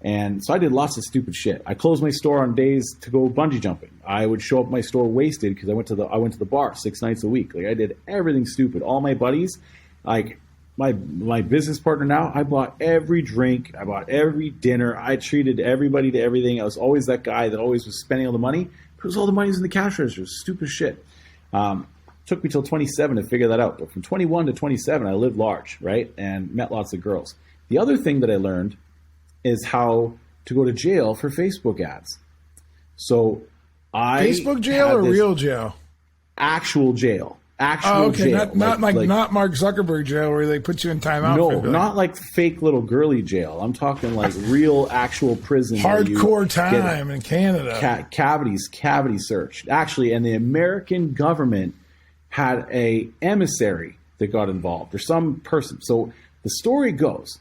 And so I did lots of stupid shit. I closed my store on days to go bungee jumping. I would show up at my store wasted because I went to the bar 6 nights a week. Like, I did everything stupid. All my buddies, like my business partner now, I bought every drink. I bought every dinner. I treated everybody to everything. I was always that guy that always was spending all the money because all the money was in the cash register. Stupid shit. Took me till 27 to figure that out. But from 21 to 27, I lived large, right? And met lots of girls. The other thing that I learned is how to go to jail for Facebook ads. So Facebook jail or real jail? actual jail. Actual jail. Not Mark Zuckerberg jail where they put you in timeout. No, not like fake little girly jail. I'm talking like real actual prison. Hardcore time in Canada. Cavity search. Actually, and the American government had a emissary that got involved, or some person. So the story goes,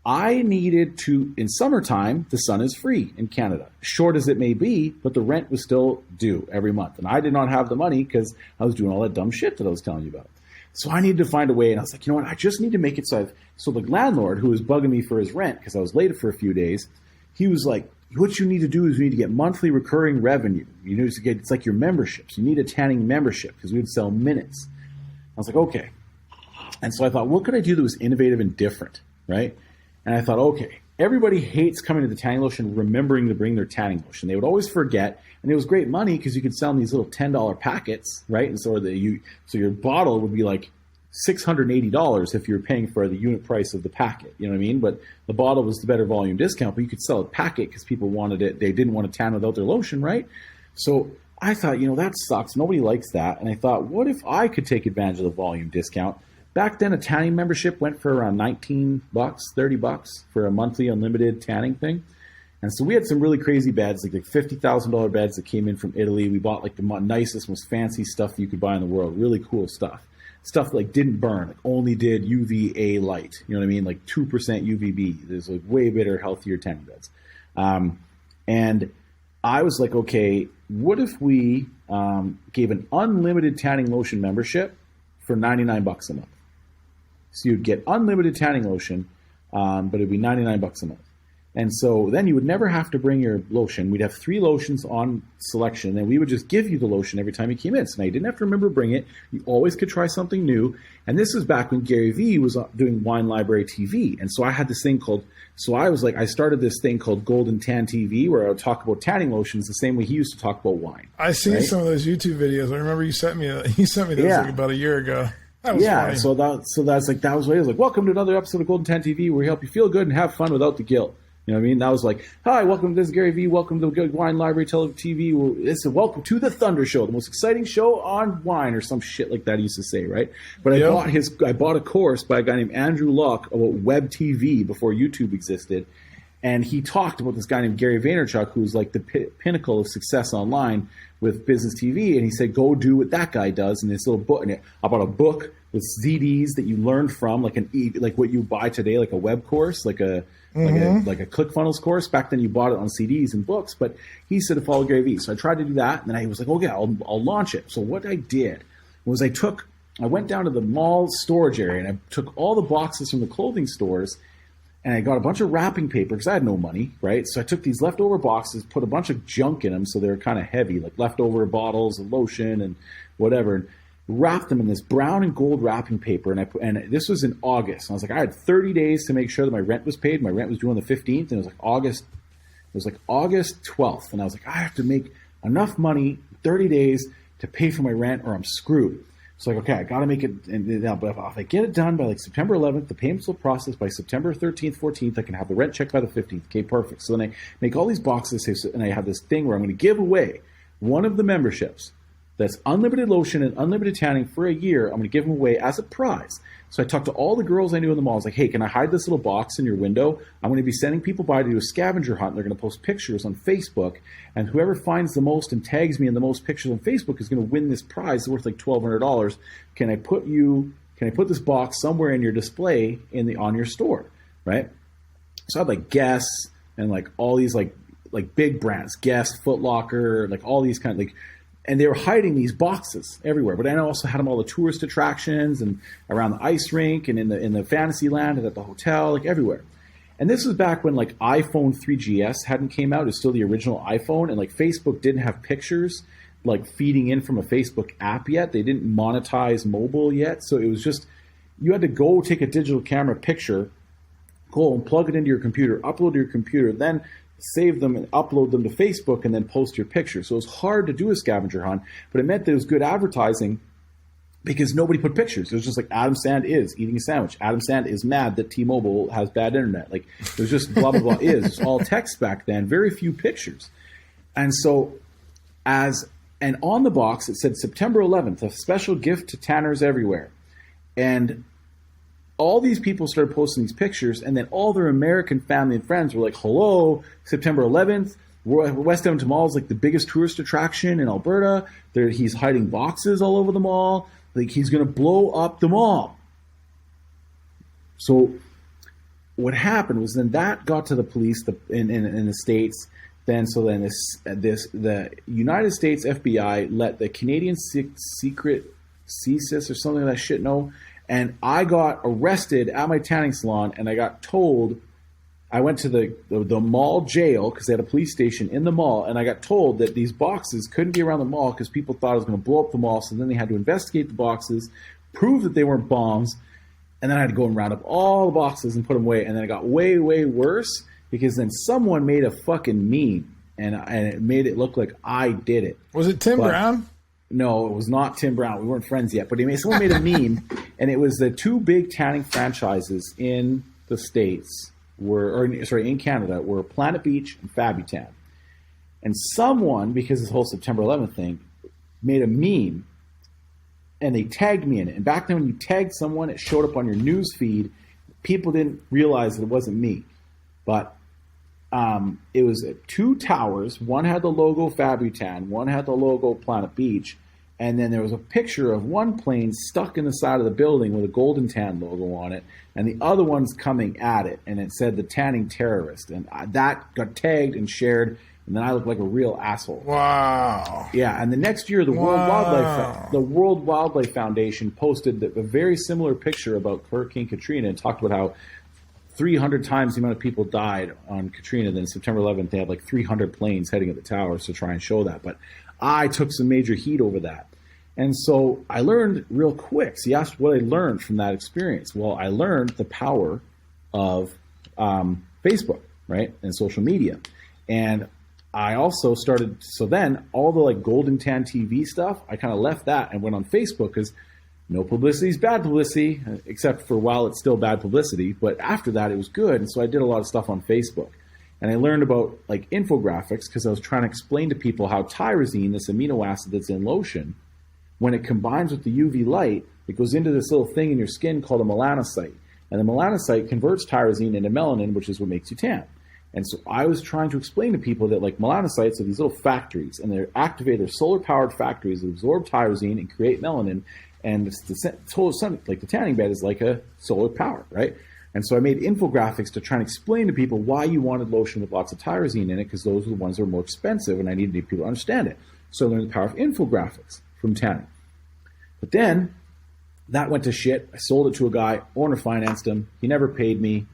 I needed to, in summertime, the sun is free in Canada, short as it may be, but the rent was still due every month. And I did not have the money because I was doing all that dumb shit that I was telling you about. So I needed to find a way. And I was like, you know what? I just need to make it so the landlord who was bugging me for his rent because I was late for a few days, he was like, what you need to do is you need to get monthly recurring revenue. You need to get, it's like your memberships. You need a tanning membership because we would sell minutes. I was like, okay. And so I thought, what could I do that was innovative and different, right? And I thought, okay, everybody hates coming to the tanning lotion, remembering to bring their tanning lotion. They would always forget, and it was great money because you could sell them these little $10 packets, right? And so your bottle would be like $680 if you were paying for the unit price of the packet. You know what I mean? But the bottle was the better volume discount, but you could sell a packet because people wanted it. They didn't want to tan without their lotion, right? So I thought, that sucks. Nobody likes that. And I thought, what if I could take advantage of the volume discount? Back then, a tanning membership went for around $19, $30 for a monthly unlimited tanning thing. And so we had some really crazy beds, like $50,000 beds that came in from Italy. We bought like the nicest, most fancy stuff you could buy in the world, really cool stuff. Stuff like didn't burn, like only did UVA light. You know what I mean? Like 2% UVB. There's like way better, healthier tanning beds. And I was like, okay, what if we gave an unlimited tanning lotion membership for $99 a month? So you'd get unlimited tanning lotion, but it'd be $99 a month. And so then you would never have to bring your lotion. We'd have 3 lotions on selection, and we would just give you the lotion every time you came in. So now you didn't have to remember to bring it. You always could try something new. And this was back when Gary Vee was doing Wine Library TV. And so I had this thing I started this thing called Golden Tan TV where I would talk about tanning lotions the same way he used to talk about wine. I seen some of those YouTube videos. I remember you sent me those like about a year ago. That was funny. That was what it was like. Welcome to another episode of Golden Tan TV where we help you feel good and have fun without the guilt. You know what I mean? That was like, hi, welcome to this Gary Vee. Welcome to Good Wine Library TV. It's a welcome to the Thunder Show, the most exciting show on wine, or some shit like that he used to say, right? But I bought a course by a guy named Andrew Locke about web TV before YouTube existed, and he talked about this guy named Gary Vaynerchuk, who's like the pinnacle of success online with business TV, and he said, go do what that guy does in this little book. And I bought a book with CDs that you learned from, like what you buy today, like a web course, like a ClickFunnels course. Back then you bought it on CDs and books, but he said to follow Gary Vee. So I tried to do that, and then I was like, okay, I'll launch it. So what I did was I went down to the mall storage area, and I took all the boxes from the clothing stores, and I got a bunch of wrapping paper because I had no money, right? So I took these leftover boxes, put a bunch of junk in them so they were kind of heavy, like leftover bottles of lotion and whatever, and wrapped them in this brown and gold wrapping paper. And this was in August. And I was like, I had 30 days to make sure that my rent was paid. My rent was due on the 15th, and it was like August 12th. And I was like, I have to make enough money, 30 days, to pay for my rent, or I'm screwed. So like, okay, I got to make it. But if I get it done by like September 11th, the payments will process by September 13th, 14th. I can have the rent checked by the 15th. Okay, perfect. So then I make all these boxes, and I have this thing where I'm going to give away one of the memberships that's unlimited lotion and unlimited tanning for a year. I'm going to give them away as a prize. So I talked to all the girls I knew in the mall. I was like, hey, can I hide this little box in your window? I'm going to be sending people by to do a scavenger hunt. They're going to post pictures on Facebook, and whoever finds the most and tags me in the most pictures on Facebook is going to win this prize. It's worth like $1,200. Can I put this box somewhere in your display on your store, right? So I had like Guess and like all these like big brands, Guess, Foot Locker, like all these kind of like. And they were hiding these boxes everywhere. But I also had them all the tourist attractions and around the ice rink and in the fantasy land and at the hotel, like everywhere. And this was back when like iPhone 3GS hadn't came out. It was still the original iPhone. And like Facebook didn't have pictures like feeding in from a Facebook app yet. They didn't monetize mobile yet. So it was just, you had to go take a digital camera picture, go and plug it into your computer, upload to your computer, then save them and upload them to Facebook and then post your picture. So it was hard to do a scavenger hunt, but it meant that it was good advertising because nobody put pictures. It was just like Adam Sand is eating a sandwich. Adam Sand is mad that T-Mobile has bad internet. Like it was just blah, blah, blah is. It was all text back then, very few pictures. And so And on the box, it said September 11th, a special gift to tanners everywhere. And all these people started posting these pictures, and then all their American family and friends were like, hello, September 11th, West Edmonton Mall is like the biggest tourist attraction in Alberta. He's hiding boxes all over the mall. Like, he's going to blow up the mall. So what happened was then that got to the police in the States. Then the United States FBI let the Canadian secret CSIS or something like that shit know. And I got arrested at my tanning salon, and I got told, I went to the mall jail because they had a police station in the mall, and I got told that these boxes couldn't be around the mall because people thought it was going to blow up the mall. So then they had to investigate the boxes, prove that they weren't bombs, and then I had to go and round up all the boxes and put them away. And then it got way, way worse because then someone made a fucking meme, and it made it look like I did it. Was it Tim Brown? No, it was not Tim Brown. We weren't friends yet. But someone made a meme, and it was the two big tanning franchises in the States in Canada were Planet Beach and Fabutan. And someone, because of this whole September 11th thing, made a meme, and they tagged me in it. And back then when you tagged someone, it showed up on your news feed. People didn't realize that it wasn't me. But it was two towers. One had the logo Fabutan. One had the logo Planet Beach. And then there was a picture of one plane stuck in the side of the building with a Golden Tan logo on it. And the other one's coming at it. And it said the Tanning Terrorist. And that got tagged and shared. And then I looked like a real asshole. Wow. Yeah. And the next year, the World Wildlife Foundation posted a very similar picture about Hurricane Katrina and talked about how 300 times the amount of people died on Katrina. Then September 11th, they had like 300 planes heading at the towers to try and show that. But I took some major heat over that. And so I learned real quick. So you asked what I learned from that experience. Well, I learned the power of Facebook, right, and social media. And I also started, so then all the like Golden Tan TV stuff, I kind of left that and went on Facebook because no publicity is bad publicity, except for while it's still bad publicity. But after that, it was good. And so I did a lot of stuff on Facebook. And I learned about like infographics because I was trying to explain to people how tyrosine, this amino acid that's in lotion, when it combines with the UV light, it goes into this little thing in your skin called a melanocyte. And the melanocyte converts tyrosine into melanin, which is what makes you tan. And so I was trying to explain to people that like melanocytes are these little factories, and they're solar-powered factories that absorb tyrosine and create melanin. And like the tanning bed is like a solar power, right? And so I made infographics to try and explain to people why you wanted lotion with lots of tyrosine in it, because those are the ones that are more expensive, and I needed people to understand it. So I learned the power of infographics from tanning. But then that went to shit. I sold it to a guy, owner financed him. He never paid me.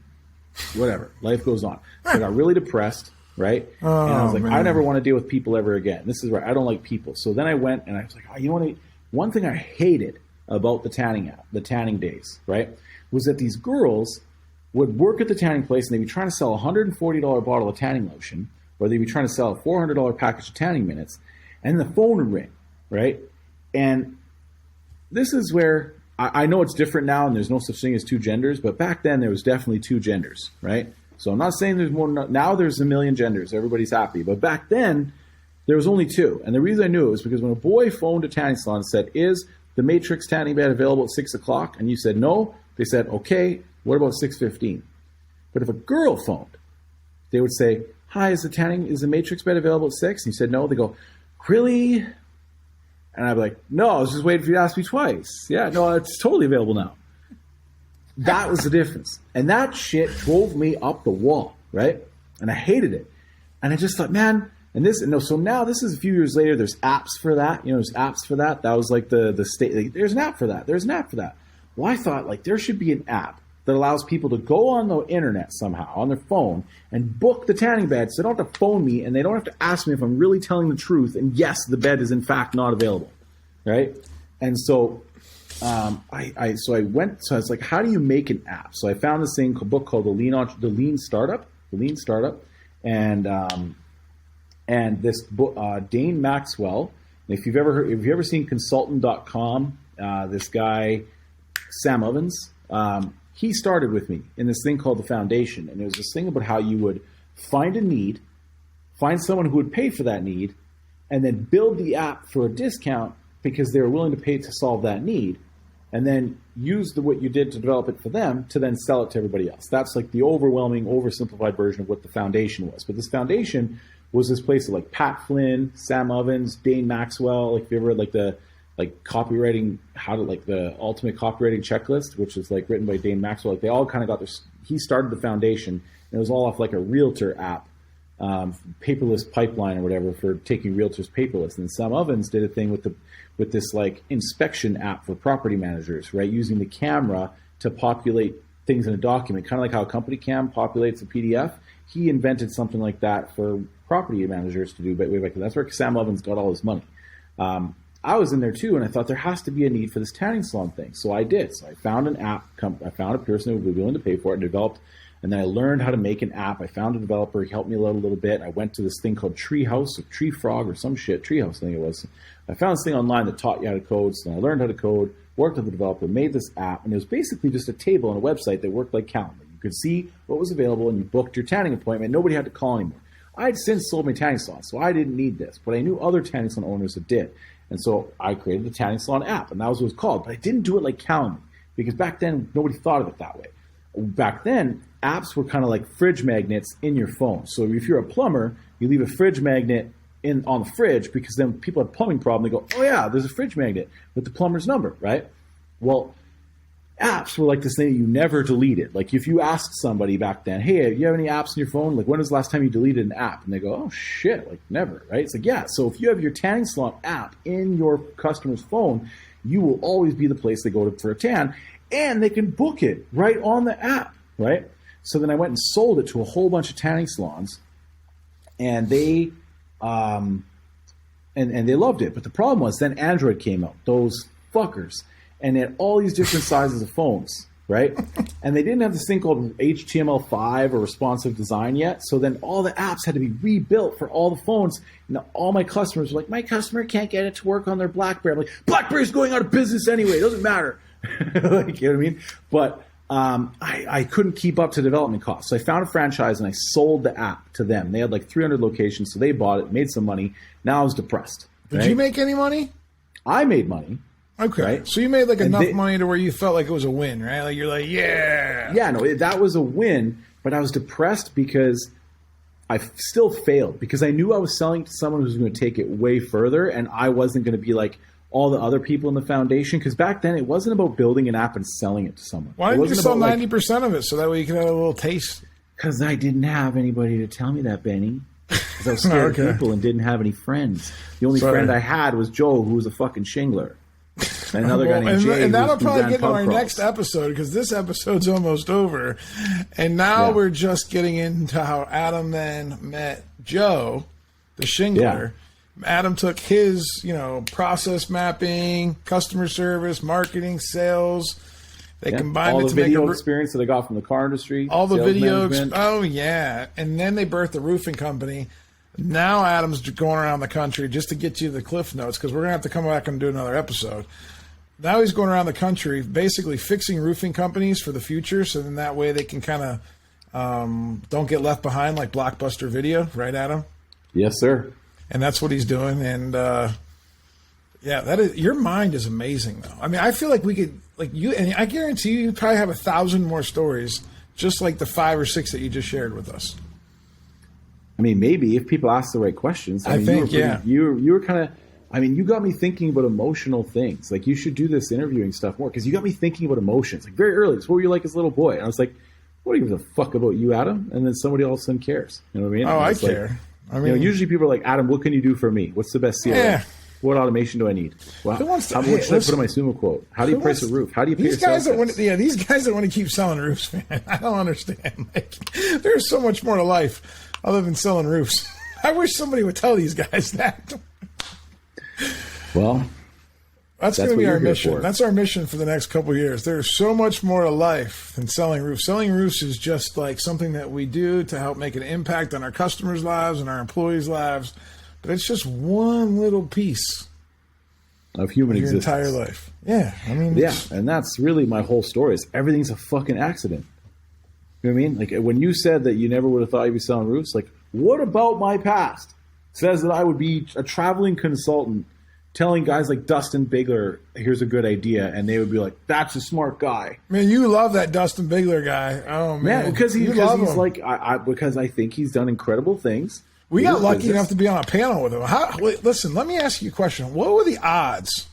Whatever. Life goes on. So I got really depressed, right? And I was like, man, I never want to deal with people ever again. This is right. I don't like people. So then I went and I was like, oh, you know what? One thing I hated about the tanning days, right, was that these girls would work at the tanning place and they'd be trying to sell a $140 bottle of tanning lotion, or they'd be trying to sell a $400 package of tanning minutes, and the phone would ring, right? And this is where I know it's different now and there's no such thing as two genders, but back then there was definitely two genders, right? So I'm not saying there's more. Now there's a million genders. Everybody's happy. But back then there was only two. And the reason I knew it was because when a boy phoned a tanning salon and said, is the Matrix tanning bed available at 6 o'clock? And you said no. They said, okay, what about 6:15? But if a girl phoned, they would say, hi, is the Matrix bed available at 6? And you said no. They go, really? And I'd be like, no, I was just waiting for you to ask me twice. Yeah, no, it's totally available now. That was the difference. And that shit drove me up the wall, right? And I hated it. And I just thought, man, so now this is a few years later, there's apps for that. You know, there's apps for that. That was like the state, like, there's an app for that. There's an app for that. Well, I thought, like, there should be an app that allows people to go on the internet somehow, on their phone, and book the tanning bed so they don't have to phone me and they don't have to ask me if I'm really telling the truth. And yes, the bed is in fact not available, right? And so I was like, how do you make an app? So I found this book called The Lean Startup, and this book, Dane Maxwell. If you've ever seen Consultant.com, this guy Sam Ovens, he started with me in this thing called The Foundation, and it was this thing about how you would find a need, find someone who would pay for that need, and then build the app for a discount because they were willing to pay to solve that need, and then use what you did to develop it for them to then sell it to everybody else. That's like the overwhelming, oversimplified version of what the foundation was. But this foundation was this place of like Pat Flynn, Sam Ovens, Dane Maxwell. Like if you ever read like the copywriting, the ultimate copywriting checklist, which is like written by Dane Maxwell. Like they all kind of got this. He started the foundation, and it was all off like a realtor app, paperless pipeline or whatever for taking realtors paperless. And Sam Ovens did a thing with this like inspection app for property managers, right? Using the camera to populate things in a document, kind of like how a company cam populates a PDF. He invented something like that for property managers to do way back then. That's where Sam Ovens got all his money. I was in there too, and I thought there has to be a need for this tanning salon thing. So I did. So I found an app. I found a person who would be willing to pay for it and developed. And then I learned how to make an app. I found a developer. He helped me a little bit. I went to this thing called Treehouse or Tree Frog or some shit. Treehouse, I think it was. I found this thing online that taught you how to code. So I learned how to code, worked with the developer, made this app. And it was basically just a table on a website that worked like calendar. You could see what was available, and you booked your tanning appointment. Nobody had to call anymore. I had since sold my tanning salon, so I didn't need this. But I knew other tanning salon owners that did. And so I created the tanning salon app, and that was what it was called. But I didn't do it like Calendly, because back then nobody thought of it that way. Back then, apps were kind of like fridge magnets in your phone. So if you're a plumber, you leave a fridge magnet on the fridge, because then people have a plumbing problem. They go, oh yeah, there's a fridge magnet with the plumber's number, right? Well, apps were like this thing that you never deleted. Like if you asked somebody back then, hey, do you have any apps in your phone? Like when was the last time you deleted an app? And they go, oh shit, like never, right? It's like, yeah. So if you have your tanning salon app in your customer's phone, you will always be the place they go to for a tan, and they can book it right on the app, right? So then I went and sold it to a whole bunch of tanning salons, and they and they loved it. But the problem was then Android came out, those fuckers. And they had all these different sizes of phones, right? And they didn't have this thing called HTML5 or responsive design yet. So then all the apps had to be rebuilt for all the phones. And all my customers were like, my customer can't get it to work on their BlackBerry. I'm like, BlackBerry's going out of business anyway. It doesn't matter. Like, you know what I mean? But I couldn't keep up to development costs. So I found a franchise and I sold the app to them. They had like 300 locations. So they bought it, made some money. Now I was depressed. Did you make any money? I made money. Okay, right? So you made like enough money to where you felt like it was a win, right? Like you're like, yeah. Yeah, no, that was a win, but I was depressed because I still failed, because I knew I was selling to someone who was going to take it way further, and I wasn't going to be like all the other people in the foundation, because back then it wasn't about building an app and selling it to someone. Why didn't you sell 90% of it so that way you could have a little taste? Because I didn't have anybody to tell me that, Benny. Because I was scared of people and didn't have any friends. The only friend I had was Joe, who was a fucking shingler. And another guy named Jay. And that'll probably get into our next episode, because this episode's almost over. And now we're just getting into how Adam then met Joe, the shingler. Yeah. Adam took his, process mapping, customer service, marketing, sales. They combined all it the to video make experience that I got from the car industry. All the video. Oh, yeah. And then they birthed the roofing company. Now Adam's going around the country, just to get you the cliff notes, because we're going to have to come back and do another episode. Now he's going around the country basically fixing roofing companies for the future, so then that way they can kind of don't get left behind like Blockbuster Video, right, Adam? Yes, sir. And that's what he's doing. And your mind is amazing, though. I mean, I feel like we could, like you, and I guarantee you probably have 1,000 more stories, just like the 5 or 6 that you just shared with us. I mean, maybe if people ask the right questions. I think you were kind of. I mean, you got me thinking about emotional things. Like, you should do this interviewing stuff more, because you got me thinking about emotions. Like, very early, it's what were you like as a little boy? And I was like, what do you give a fuck about you, Adam? And then somebody all of a sudden cares. You know what I mean? Oh, I care. Like, I mean, usually people are like, Adam, what can you do for me? What's the best CRM? Yeah. What automation do I need? Well, what should I put on my SumoQuote? How do you price a roof? How do you pay these guys that want? Yeah, these guys that want to keep selling roofs, man. I don't understand. Like, there's so much more to life other than selling roofs. I wish somebody would tell these guys that. Well, that's going to be our mission. That's our mission for the next couple of years. There's so much more to life than selling roofs. Selling roofs is just like something that we do to help make an impact on our customers' lives and our employees' lives. But it's just one little piece of human existence. Your entire life. Yeah. I mean, and that's really my whole story. Is everything's a fucking accident. You know what I mean? Like, when you said that you never would have thought you'd be selling roofs, like, what about my past? says that I would be a traveling consultant telling guys like Dustin Bigler, here's a good idea, and they would be like, that's a smart guy. Man, you love that Dustin Bigler guy. Oh, man. Because he's like, because I think he's done incredible things. We got lucky enough to be on a panel with him. Listen, let me ask you a question. What were the odds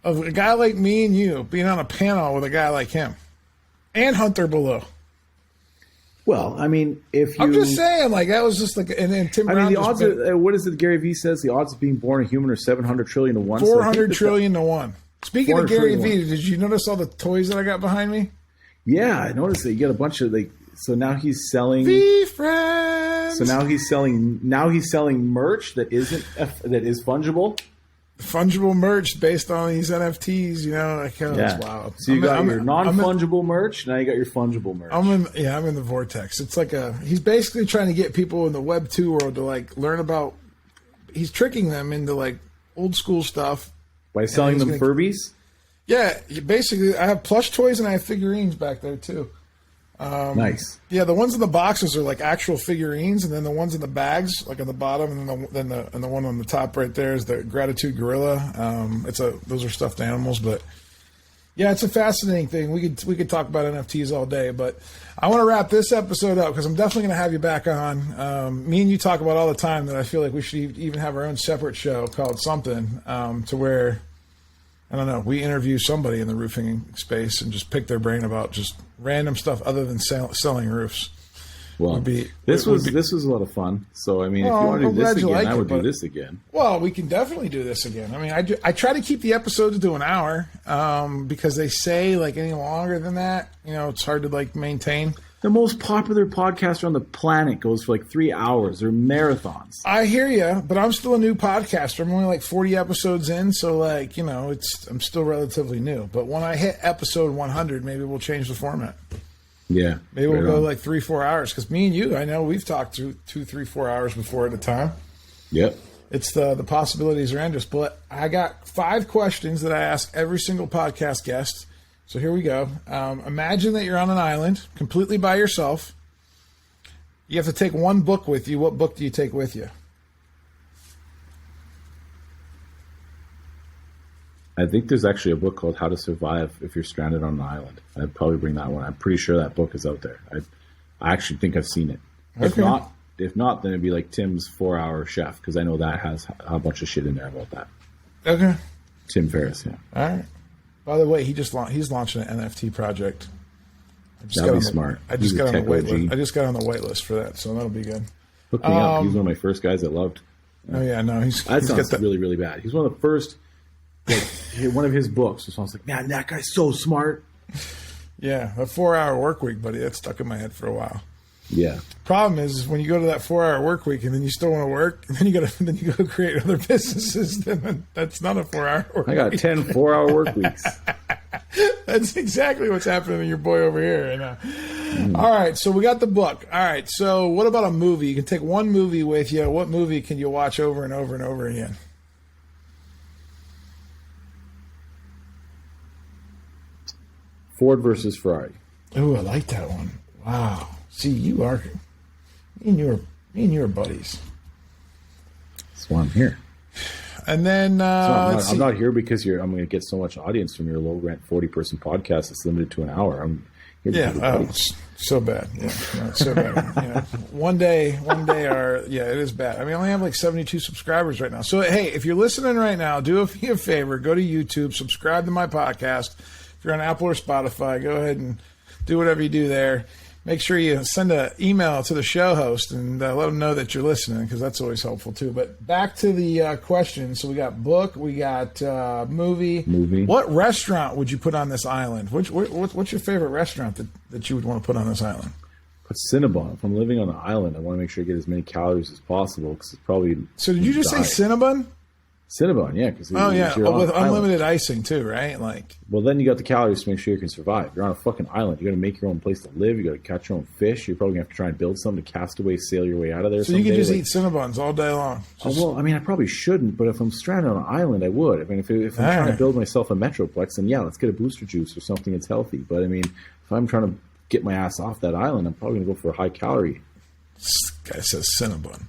of a guy like me and you being on a panel with a guy like him? And Hunter Below. Well, I mean, if you... I'm just saying, like, that was just like... And then Tim Brown... I mean, the odds are... What is it Gary Vee says? The odds of being born a human are 700 trillion to 1. 400 trillion to 1. Speaking of Gary Vee, did you notice all the toys that I got behind me? Yeah, I noticed that. You got a bunch of, like... So now he's selling... Vee friends! So now he's selling merch that is fungible. Fungible merch based on these NFTs, you know, like, it's wild. So you got your non-fungible merch. Now you got your fungible merch. I'm in the vortex. It's like he's basically trying to get people in the Web 2 world to like learn about. He's tricking them into like old school stuff by selling them Furbies. Yeah, basically, I have plush toys and I have figurines back there too. Nice. Yeah, the ones in the boxes are like actual figurines, and then the ones in the bags, like on the bottom, and then the one on the top right there is the Gratitude Gorilla. Those are stuffed animals, but yeah, it's a fascinating thing. We could talk about NFTs all day, but I want to wrap this episode up because I'm definitely going to have you back on. Me and you talk about all the time that I feel like we should even have our own separate show called something to where. I don't know. We interview somebody in the roofing space and just pick their brain about just random stuff other than selling roofs. Well, this was a lot of fun. So I mean, if you want to do this again, I would do this again. Well, we can definitely do this again. I mean, I try to keep the episodes to an hour because they say like any longer than that, you know, it's hard to like maintain. The most popular podcaster on the planet goes for like 3 hours. They're marathons. I hear you, but I'm still a new podcaster. I'm only like 40 episodes in, so like, you know, I'm still relatively new. But when I hit episode 100, maybe we'll change the format. Yeah. Maybe we'll go like 3-4 hours. Because me and you, I know we've talked 2, 3, 4 hours before at a time. Yep. It's the possibilities are endless. But I got 5 questions that I ask every single podcast guest. So here we go. Imagine that you're on an island completely by yourself. You have to take one book with you. What book do you take with you? I think there's actually a book called How to Survive If You're Stranded on an Island. I'd probably bring that one. I'm pretty sure that book is out there. I actually think I've seen it. Okay. If not, then it'd be like Tim's 4-Hour Chef, because I know that has a bunch of shit in there about that. Okay. Tim Ferriss, yeah. All right. By the way, he's launching an NFT project. That'd be smart. I just got on the wait list for that, so that'll be good. Hook me up. He's one of my first guys that loved. Oh yeah, no, that sounds really, really bad. He's one of the first. Like, one of his books. So I was like, man, that guy's so smart. Yeah, a 4-hour work week, buddy. That stuck in my head for a while. Yeah. Problem is when you go to that 4-hour work week and then you still want to work and then you go create other businesses, then that's not a 4-hour work week. I got 10 4-hour work weeks. That's exactly what's happening to your boy over here. All right, so we got the book. All right, so what about a movie? You can take one movie with you. What movie can you watch over and over and over again? Ford versus Ferrari. Oh, I like that one. Wow. See, me and you are buddies. That's why I'm here. And then I'm not here because I'm going to get so much audience from your low rent 40-person podcast that's limited to an hour. I'm here so bad. Yeah, no, it's so bad. One day, it is bad. I mean, I only have like 72 subscribers right now. So hey, if you're listening right now, do me a favor, go to YouTube, subscribe to my podcast. If you're on Apple or Spotify, go ahead and do whatever you do there. Make sure you send an email to the show host and let them know that you're listening, because that's always helpful too. But back to the question. So we got book, we got movie. What restaurant would you put on this island? What's your favorite restaurant that you would want to put on this island? Put Cinnabon. If I'm living on the island, I want to make sure I get as many calories as possible, because it's probably. So did you just say Cinnabon? Cinnabon, yeah. With unlimited icing too, right? Well, then you got the calories to make sure you can survive. You're on a fucking island. You got to make your own place to live. You got to catch your own fish. You're probably gonna have to try and build something to cast away, sail your way out of there. So you can just eat Cinnabons all day long. I probably shouldn't, but if I'm stranded on an island, I would. I mean, if I'm trying to build myself a Metroplex, then yeah, let's get a booster juice or something that's healthy. But I mean, if I'm trying to get my ass off that island, I'm probably gonna go for a high calorie. This guy says Cinnabon.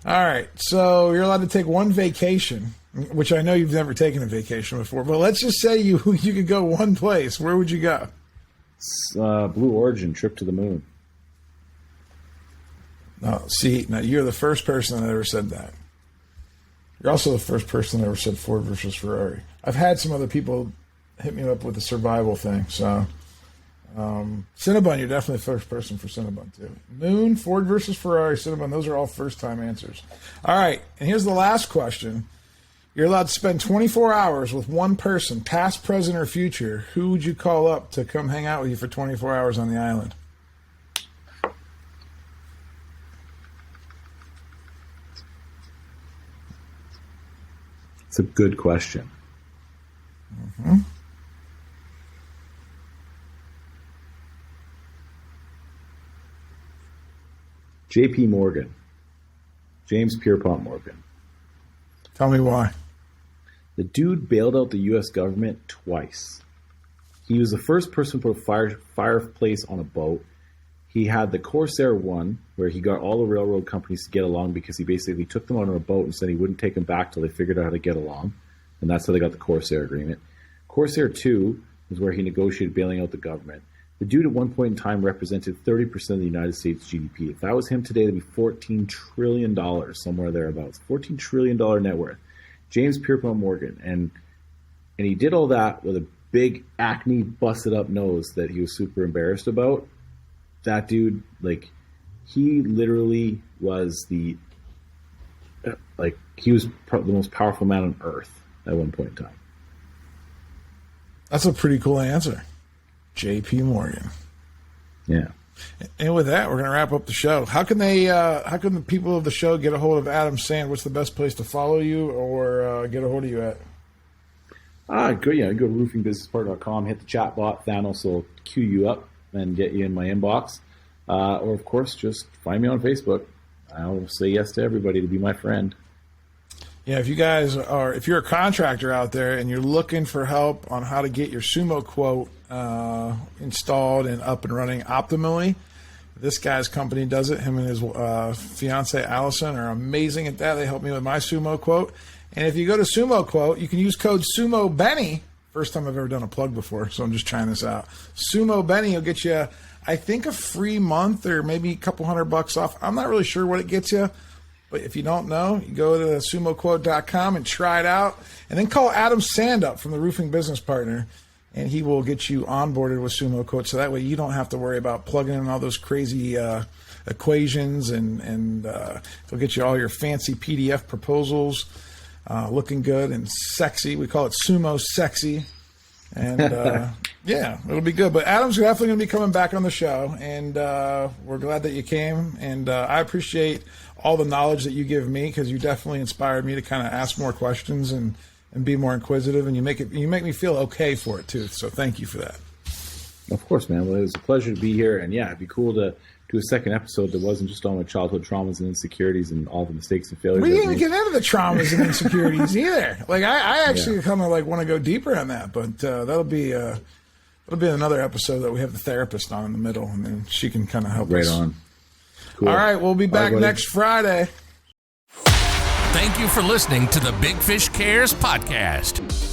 All right, so you're allowed to take one vacation, which I know you've never taken a vacation before, but let's just say you could go one place. Where would you go? Blue Origin, trip to the moon. No, see, now you're the first person that ever said that. You're also the first person that ever said Ford versus Ferrari. I've had some other people hit me up with the survival thing, so Cinnabon, you're definitely the first person for Cinnabon too. Moon, Ford versus Ferrari, Cinnabon, those are all first-time answers. All right, and here's the last question. You're allowed to spend 24 hours with one person, past, present, or future. Who would you call up to come hang out with you for 24 hours on the island? It's a good question. Mm-hmm. J.P. Morgan. James Pierpont Morgan. Tell me why. The dude bailed out the U.S. government twice. He was the first person to put a fireplace on a boat. He had the Corsair one, where he got all the railroad companies to get along because he basically took them on a boat and said he wouldn't take them back till they figured out how to get along. And that's how they got the Corsair agreement. Corsair 2 was where he negotiated bailing out the government. The dude at one point in time represented 30% of the United States GDP. If that was him today, that'd be $14 trillion, somewhere thereabouts. $14 trillion net worth. James Pierpont Morgan. And he did all that with a big acne busted up nose that he was super embarrassed about. That dude, like, he literally was he was the most powerful man on earth at one point in time. That's a pretty cool answer. J.P. Morgan. Yeah. And with that, we're going to wrap up the show. How can the people of the show get a hold of Adam Sand? What's the best place to follow you or get a hold of you at? Go to roofingbusinesspartner.com, hit the chat bot. Thanos will queue you up and get you in my inbox. Or, of course, just find me on Facebook. I'll say yes to everybody to be my friend. Yeah, if you're a contractor out there and you're looking for help on how to get your SumoQuote installed and up and running optimally, this guy's company does it. Him and his fiance Allison are amazing at that. They help me with my SumoQuote. And if you go to SumoQuote, you can use code SumoBenny. First time I've ever done a plug before, so I'm just trying this out. SumoBenny will get you, I think, a free month or maybe a couple $100 off. I'm not really sure what it gets you. But if you don't know, you go to SumoQuote.com and try it out. And then call Adam Sand up from the Roofing Business Partner, and he will get you onboarded with SumoQuote. So that way you don't have to worry about plugging in all those crazy equations, and he'll get you all your fancy PDF proposals looking good and sexy. We call it Sumo Sexy. And yeah, it'll be good. But Adam's definitely going to be coming back on the show, and we're glad that you came. And I appreciate all the knowledge that you give me, because you definitely inspired me to kind of ask more questions and be more inquisitive. And you make me feel okay for it too. So thank you for that. Of course, man. Well, it was a pleasure to be here, and yeah, it'd be cool to do a second episode that wasn't just all my childhood traumas and insecurities and all the mistakes and failures. We didn't even get into the traumas and insecurities either. Like I actually kind of like want to go deeper on that, but that'll be another episode that we have the therapist on in the middle, and then she can kind of help us. Right on. Cool. All right, we'll be back next Friday. Thank you for listening to the Big Fish Cares podcast.